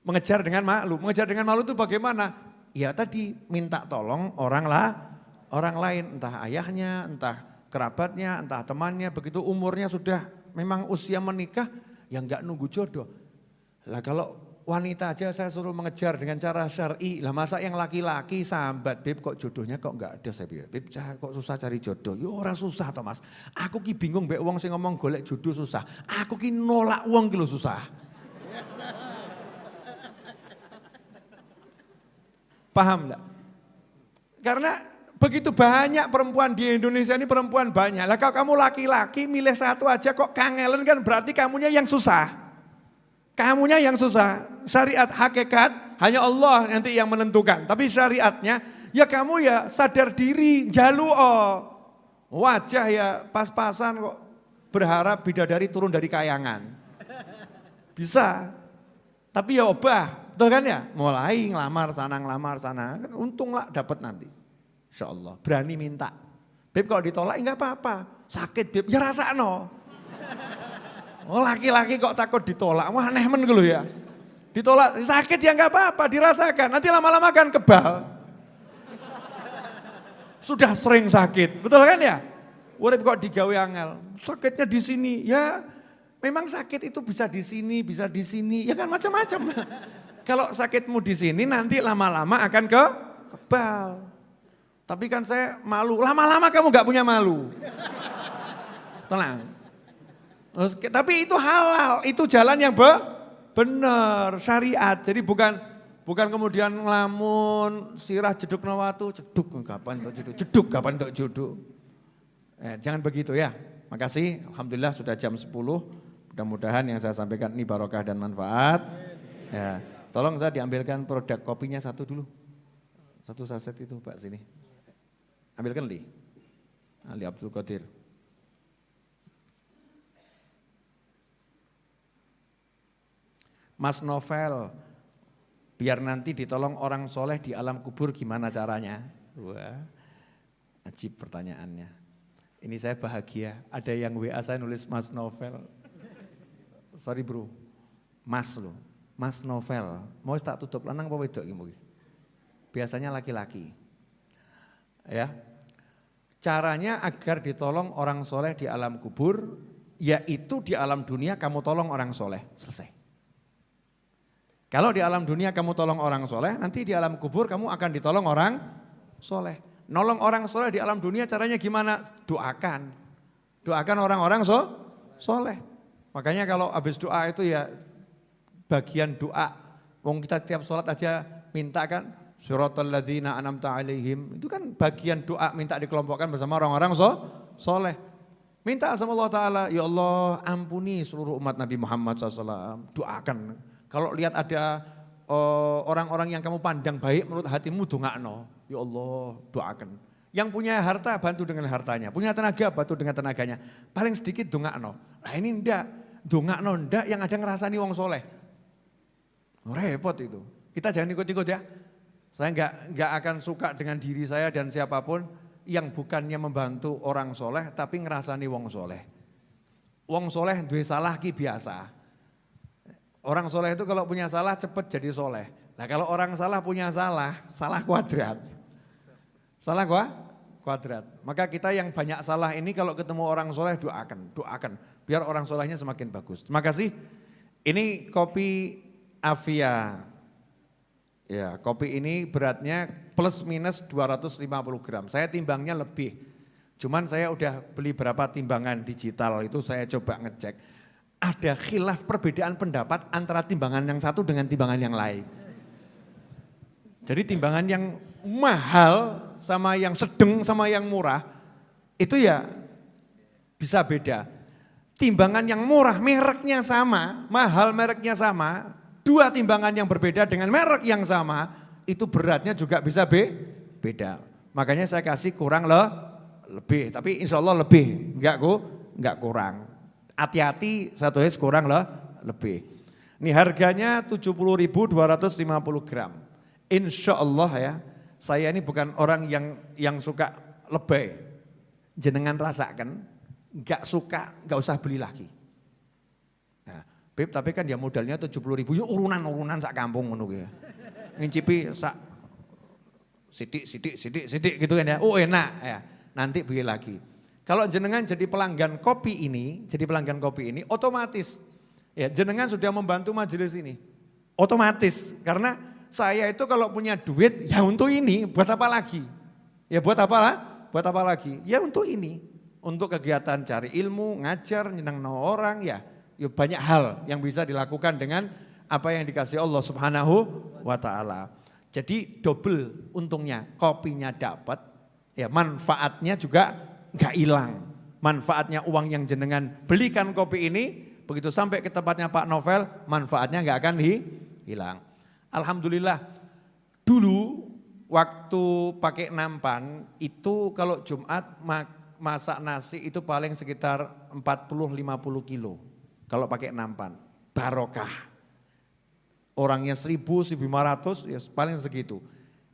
Mengejar dengan malu itu bagaimana? Ya tadi minta tolong orang lain, entah ayahnya, entah kerabatnya, entah temannya, begitu umurnya sudah memang usia menikah, ya enggak nunggu jodoh. Lah kalau wanita aja saya suruh mengejar dengan cara syar'i, lah masa yang laki-laki sambat, Beb kok jodohnya kok enggak ada, saya bilang, Beb kok susah cari jodoh, ya orang susah Thomas. Aku ki bingung mbek wong sing ngomong golek jodoh susah, aku ki nolak wong ki lho susah. Paham enggak? Karena Begitu banyak perempuan di Indonesia ini, perempuan banyak. Lah kalau kamu laki-laki milih satu aja kok kangelen, kan berarti kamunya yang susah. Kamunya yang susah. Syariat hakikat hanya Allah nanti yang menentukan. Tapi syariatnya ya kamu ya sadar diri, jalu wajah ya pas-pasan kok berharap bidadari turun dari kayangan. Bisa. Tapi ya obah, betul kan ya? Mulai ngelamar sana, kan untung lah dapat nanti. Insya Allah, berani minta. Beb kalau ditolak enggak apa-apa, sakit Beb, ya rasakno. Oh laki-laki kok takut ditolak, wah aneh men gitu ya. Ditolak, sakit ya enggak apa-apa, dirasakan, nanti lama-lama kan kebal. Sudah sering sakit, betul kan ya? Urip kok digawe angel, sakitnya di sini, ya memang sakit itu bisa di sini, ya kan macam-macam. Kalau sakitmu di sini nanti lama-lama akan kebal. Tapi kan saya malu, lama-lama kamu gak punya malu. Tenang. Tapi itu halal, itu jalan yang benar, syariat. Jadi bukan kemudian ngelamun, sirah jeduk nawatu, jeduk kapan untuk jodoh. Jangan begitu ya. Makasih, alhamdulillah sudah jam 10. Mudah-mudahan yang saya sampaikan ini barokah dan manfaat. Ya, tolong saya diambilkan produk kopinya satu dulu. Satu saset itu Pak sini. Ambilkan Ali Abdul Qadir. Mas Novel, biar nanti ditolong orang soleh di alam kubur gimana caranya? Wah, ajib pertanyaannya. Ini saya bahagia, ada yang WA saya nulis Mas Novel. Sorry bro, Mas lo, Mas Novel. Mau tak tutup lanang apa wedok iki? Biasanya laki-laki. Ya. Caranya agar ditolong orang soleh di alam kubur, yaitu di alam dunia kamu tolong orang soleh, selesai. Kalau di alam dunia kamu tolong orang soleh, nanti di alam kubur kamu akan ditolong orang soleh. Nolong orang soleh di alam dunia caranya gimana? Doakan orang-orang soleh. Makanya kalau habis doa itu ya bagian doa. Wong kita tiap sholat aja minta kan, suratal ladzina an'amta alaihim. Itu kan bagian doa minta dikelompokkan bersama orang-orang soleh. Minta sama Allah Ta'ala, ya Allah ampuni seluruh umat Nabi Muhammad SAW. Doakan. Kalau lihat ada orang-orang yang kamu pandang baik menurut hatimu, dongakno. Ya Allah, doakan. Yang punya harta bantu dengan hartanya, punya tenaga bantu dengan tenaganya. Paling sedikit dongakno. Nah ini ndak, dongakno ndak yang ada ngerasani wong soleh. Repot itu. Kita jangan ikut-ikut ya. Saya nggak akan suka dengan diri saya dan siapapun yang bukannya membantu orang soleh tapi ngerasani wong soleh. Wong soleh duwe salah ki biasa. Orang soleh itu kalau punya salah cepat jadi soleh. Nah kalau orang salah punya salah kuadrat. Salah kuadrat. Maka kita yang banyak salah ini kalau ketemu orang soleh doakan. Biar orang solehnya semakin bagus. Terima kasih. Ini kopi Avia. Ya, kopi ini beratnya plus minus 250 gram. Saya timbangnya lebih. Cuman saya udah beli berapa timbangan digital itu saya coba ngecek. Ada khilaf perbedaan pendapat antara timbangan yang satu dengan timbangan yang lain. Jadi timbangan yang mahal sama yang sedang sama yang murah itu ya bisa beda. Timbangan yang murah mereknya sama, mahal mereknya sama, dua timbangan yang berbeda dengan merek yang sama itu beratnya juga bisa beda. Makanya saya kasih kurang lebih, tapi insya Allah lebih, enggak kurang. Hati-hati satu es kurang lebih. Ini harganya 70.250 gram. Insya Allah ya, saya ini bukan orang yang suka lebay. Jenengan rasakan, enggak suka, enggak usah beli lagi. Nah, Beb, tapi kan dia modalnya 70.000, ya urunan sak kampung ngono ya. Ngincipi sak sidik gitu kan ya. Oh enak ya. Nanti beli lagi. Kalau jenengan jadi pelanggan kopi ini, otomatis ya jenengan sudah membantu majelis ini. Otomatis karena saya itu kalau punya duit ya untuk ini, buat apa lagi? Ya buat apa lagi? Ya untuk ini. Untuk kegiatan cari ilmu, ngajar, nyenengno orang ya banyak hal yang bisa dilakukan dengan apa yang dikasih Allah Subhanahu wa taala. Jadi double untungnya, kopinya dapat, Ya, manfaatnya juga nggak hilang. Manfaatnya uang yang jenengan belikan kopi ini, begitu sampai ke tempatnya Pak Novel, manfaatnya nggak akan hilang. Alhamdulillah, dulu waktu pakai nampan itu kalau Jumat masak nasi itu paling sekitar 40-50 kilo. Kalau pakai nampan, barokah. Orangnya 1.000-1.500 ya paling segitu.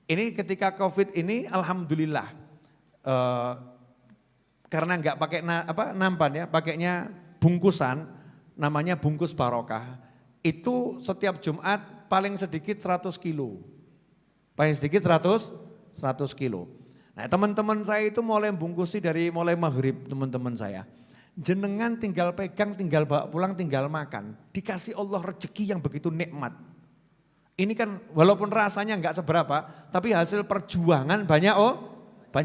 Ini ketika Covid ini alhamdulillah. Karena nggak pakai nampan ya, pakainya bungkusan, namanya bungkus barokah. Itu setiap Jumat paling sedikit 100 kilo. Paling sedikit 100 kilo. Nah teman-teman saya itu mulai bungkusi dari mulai maghrib teman-teman saya. Jenengan tinggal pegang, tinggal bawa pulang, tinggal makan. Dikasih Allah rezeki yang begitu nikmat. Ini kan walaupun rasanya nggak seberapa, tapi hasil perjuangan banyak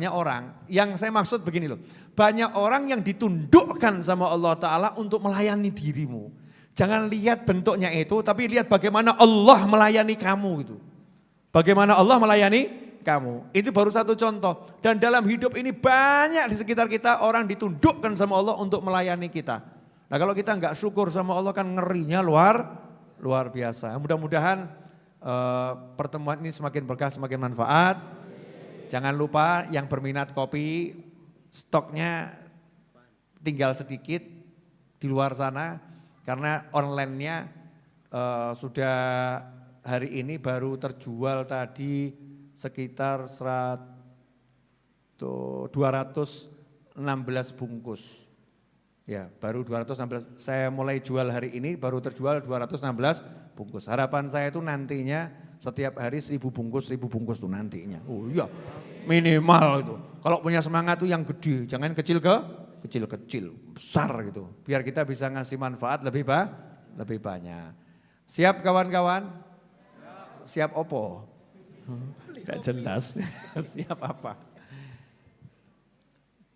orang. Yang saya maksud begini loh, banyak orang yang ditundukkan sama Allah Ta'ala untuk melayani dirimu. Jangan lihat bentuknya itu, tapi lihat bagaimana Allah melayani kamu gitu. Bagaimana Allah melayani kamu. Itu baru satu contoh. Dan dalam hidup ini banyak di sekitar kita orang ditundukkan sama Allah untuk melayani kita. Nah kalau kita nggak syukur sama Allah kan ngerinya luar biasa. Mudah-mudahan pertemuan ini semakin berkah, semakin manfaat. Jangan lupa yang berminat kopi, stoknya tinggal sedikit di luar sana. Karena online-nya sudah hari ini baru terjual tadi sekitar 216 bungkus. Ya, baru 216. Saya mulai jual hari ini baru terjual 216 bungkus. Harapan saya itu nantinya setiap hari 1.000 bungkus tuh nantinya. Oh iya, minimal itu. Kalau punya semangat tuh yang gede, jangan kecil, besar gitu. Biar kita bisa ngasih manfaat lebih banyak. Siap kawan-kawan? Siap opo? Tidak jelas. Siap apa?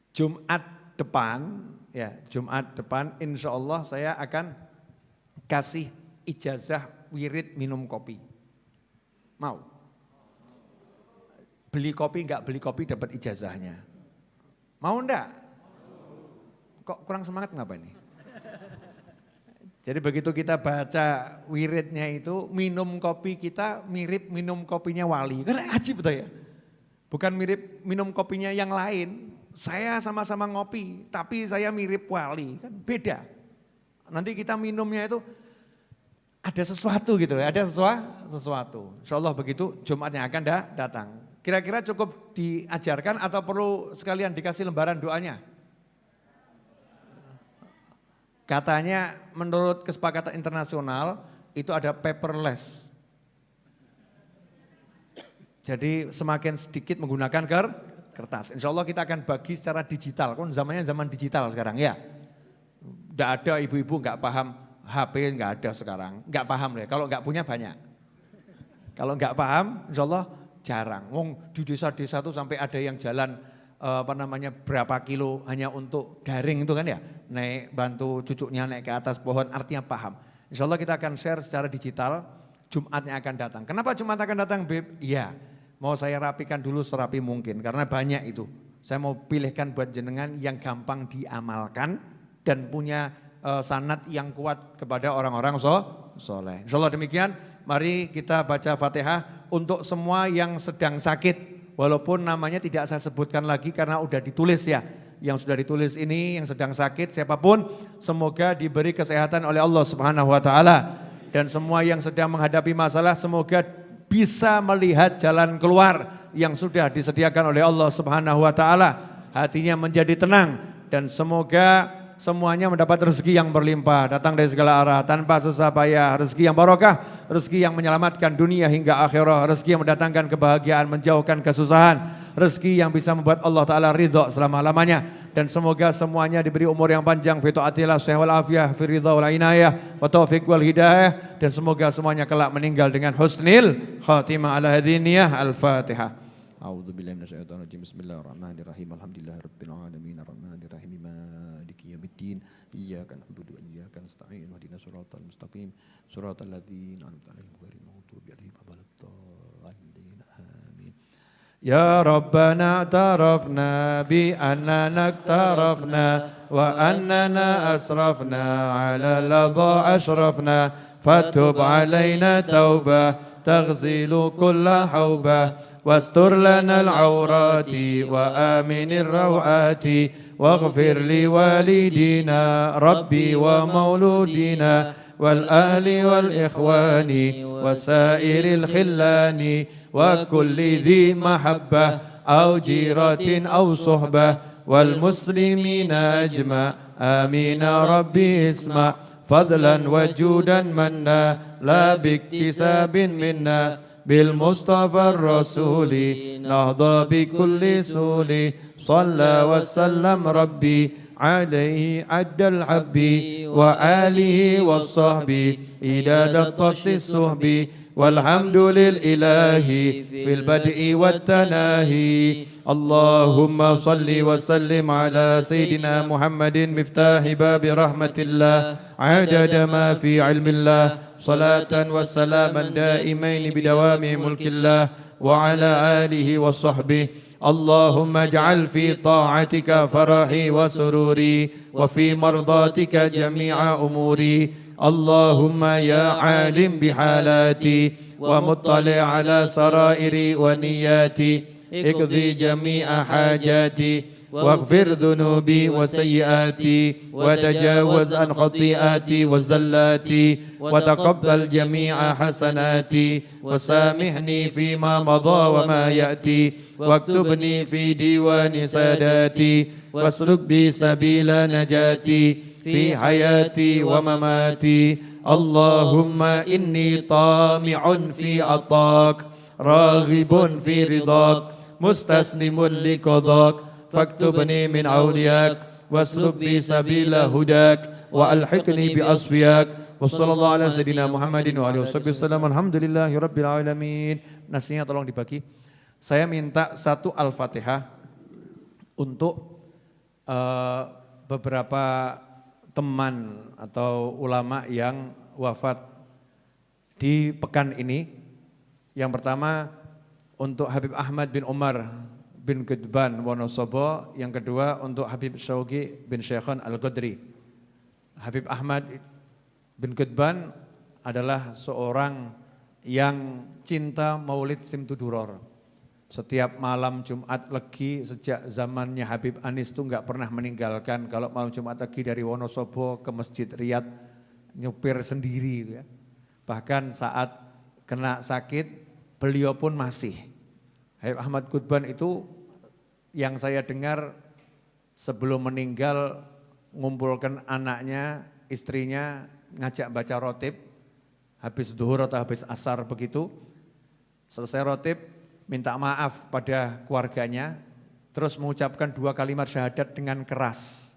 Jumat depan insya Allah saya akan kasih ijazah wirid minum kopi. Mau? Beli kopi enggak beli kopi dapat ijazahnya. Mau enggak? Kok kurang semangat ngapa ini? Jadi begitu kita baca wiridnya itu, minum kopi kita mirip minum kopinya wali. Kan ajib betul ya? Bukan mirip minum kopinya yang lain. Saya sama-sama ngopi, tapi saya mirip wali. Kan beda. Nanti kita minumnya itu ada sesuatu gitu ya, ada sesuatu. Insya Allah begitu Jumatnya akan datang. Kira-kira cukup diajarkan atau perlu sekalian dikasih lembaran doanya? Katanya menurut kesepakatan internasional itu ada paperless. Jadi semakin sedikit menggunakan kertas. Insya Allah kita akan bagi secara digital. Kan zamannya zaman digital sekarang ya. Tidak ada ibu-ibu nggak paham HP, nggak ada sekarang. Nggak paham ya, kalau nggak punya banyak. Kalau nggak paham insya Allah jarang. Wong di desa-desa tuh sampai ada yang jalan berapa kilo hanya untuk daring itu kan ya. Naik bantu cucunya naik ke atas pohon, artinya paham. Insya Allah kita akan share secara digital, Jumatnya akan datang. Kenapa Jumat akan datang Beb? Iya, mau saya rapikan dulu serapi mungkin, karena banyak itu. Saya mau pilihkan buat jenengan yang gampang diamalkan dan punya sanad yang kuat kepada orang-orang soleh. Insya Allah demikian, mari kita baca Fatihah untuk semua yang sedang sakit. Walaupun namanya tidak saya sebutkan lagi karena udah ditulis ya. Yang sudah ditulis ini yang sedang sakit siapapun semoga diberi kesehatan oleh Allah Subhanahu wa taala dan semua yang sedang menghadapi masalah semoga bisa melihat jalan keluar yang sudah disediakan oleh Allah Subhanahu wa taala. Hatinya menjadi tenang dan semoga semuanya mendapat rezeki yang berlimpah datang dari segala arah tanpa susah payah, rezeki yang barokah, rezeki yang menyelamatkan dunia hingga akhirat, rezeki yang mendatangkan kebahagiaan, menjauhkan kesusahan, rezeki yang bisa membuat Allah Ta'ala ridho selama-lamanya. Dan semoga semuanya diberi umur yang panjang, fi ta'atillah, sehat wal afiyah, fi ridha wal inayah, wa taufiq wal hidayah. Dan semoga semuanya kelak meninggal dengan husnil khatimah ala hadhiniyah. Al-Fatihah. A'udzu billahi minasyaitonir rajim. Bismillahirrahmanirrahim. Alhamdulillahirabbil alamin arrahmanir rahim maliki yaumiddin. Iyyaka na'budu wa iyyaka nasta'in. Ihdinas siratal mustaqim. Siratal ladzina an'amta 'alaihim ghairil maghdubi 'alaihim waladdallin. Amin. يا ربنا اعترفنا بأننا اقترفنا وأننا أسرفنا على لظى أشرفنا فتب علينا توبة تغسل كل حوبة واستر لنا العورات وآمن الروعات واغفر لوالدينا ربي ومولودينا والأهل والإخوان وسائر الخلان وكل ذي محبة أو جيرة أو صحبة والمسلمين أجمع آمين ربي اسمع فضلا وجودا منا لا باكتساب منا بالمصطفى الرسول نهضى بكل سول صلى وسلم ربي عليه عد الحب وآله والصحب إداد الطش الصحب والحمد للإله في البدء والتناهي اللهم صل وسلم على سيدنا محمد مفتاح باب رحمة الله عدد ما في علم الله صلاة وسلاما دائمين بدوام ملك الله وعلى آله وصحبه اللهم اجعل في طاعتك فرحي وسروري وفي مرضاتك جميع أموري اللهم يا عالم بحالاتي ومطلع على سرائري ونياتي اقضي جميع حاجاتي واغفر ذنوبي وسيئاتي وتجاوز عن خطيئاتي وزلاتي وتقبل جميع حسناتي وسامحني فيما مضى وما يأتي واكتبني في ديوان ساداتي واسلك بي سبيل نجاتي في حياتي ومماتي اللهم إني طامع في عطاك راغب في رضاك مستسلم لقضاك فاكتبني من أولياك واسلك بي سبيل هداك وألحقني بأصفياك وصلى الله على سيدنا محمد وعلى آله وسلم alhamdulillahi rabbil alamin. Nasinya tolong dibagi. Saya minta satu Al-Fatihah untuk beberapa teman atau ulama yang wafat di pekan ini. Yang pertama untuk Habib Ahmad bin Umar bin Gudban Wonosobo, yang kedua untuk Habib Syauqi bin Syekhon Al-Qadri. Habib Ahmad bin Gudban adalah seorang yang cinta Maulid Simtuduror. Setiap malam Jumat Legi sejak zamannya Habib Anis itu enggak pernah meninggalkan kalau malam Jumat Legi dari Wonosobo ke Masjid Riyadh nyupir sendiri ya. Bahkan saat kena sakit beliau pun masih. Habib Ahmad Gudban itu yang saya dengar sebelum meninggal ngumpulkan anaknya, istrinya, ngajak baca rotib, habis duhur atau habis asar begitu, selesai rotib, minta maaf pada keluarganya, terus mengucapkan 2 kalimat syahadat dengan keras.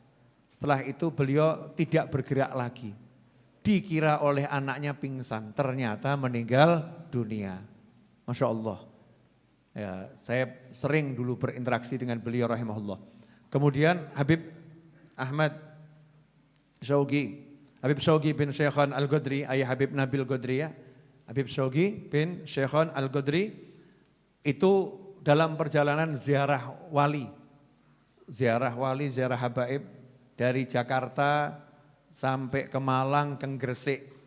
Setelah itu beliau tidak bergerak lagi. Dikira oleh anaknya pingsan, ternyata meninggal dunia. Masya Allah. Ya, saya sering dulu berinteraksi dengan beliau rahimahullah. Kemudian Habib Ahmad Syauqi, Habib Syauqi bin Syekhon Al-Qadri, ayah Habib Nabil Qadri ya. Habib Syauqi bin Syekhon Al-Qadri itu dalam perjalanan ziarah wali, ziarah habaib dari Jakarta sampai ke Malang, ke Gresik.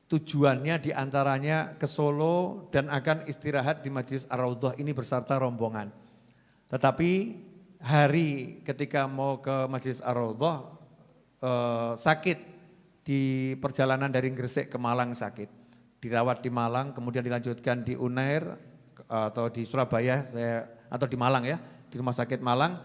Tujuannya diantaranya ke Solo dan akan istirahat di Majlis Ar-Raudhah ini beserta rombongan. Tetapi hari ketika mau ke Majlis Ar-Raudhah sakit di perjalanan dari Gresik ke Malang sakit. Dirawat di Malang, kemudian dilanjutkan di Unair atau di Surabaya atau di Malang ya, di Rumah Sakit Malang,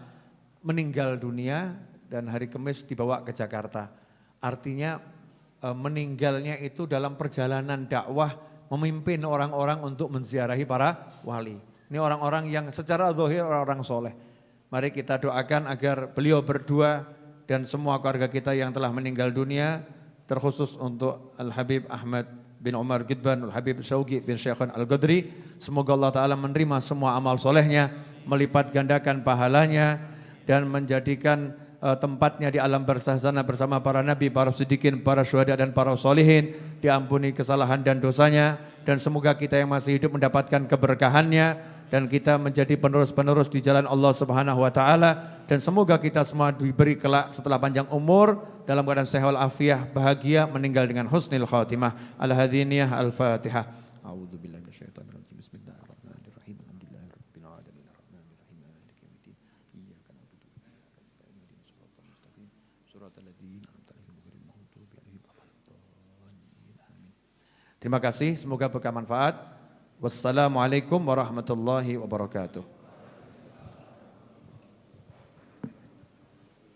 meninggal dunia dan hari Kamis dibawa ke Jakarta. Artinya meninggalnya itu dalam perjalanan dakwah memimpin orang-orang untuk menziarahi para wali. Ini orang-orang yang secara zahir orang-orang soleh. Mari kita doakan agar beliau berdua dan semua keluarga kita yang telah meninggal dunia, terkhusus untuk Al-Habib Ahmad bin Umar Gudban, Al-Habib Syauqi bin Syekhon Al-Qadri. Semoga Allah Ta'ala menerima semua amal solehnya, melipat gandakan pahalanya, dan menjadikan tempatnya di alam barzakh sana bersama para nabi, para siddiqin, para syuhada dan para sholihin, diampuni kesalahan dan dosanya, dan semoga kita yang masih hidup mendapatkan keberkahannya dan kita menjadi penerus-penerus di jalan Allah Subhanahu wa taala, dan semoga kita semua diberi kelak setelah panjang umur dalam keadaan sehat walafiat, bahagia, meninggal dengan husnul khatimah. Al-hadiniyah al-Fatihah. A'udzubillahi minasyaitonir rajim. Bismillahirrahmanirrahim. Alhamdulillahirabbil alamin. Arrahmanirrahim. Maliki yaumiddin. Iyyaka na'budu wa iyyaka nasta'in. Ihdinas siratal mustaqim. Siratal ladzina an'amta 'alaihim ghairil maghdubi 'alaihim waladdallin. Amin. Terima kasih, semoga bermanfaat. Wassalamualaikum warahmatullahi wabarakatuh.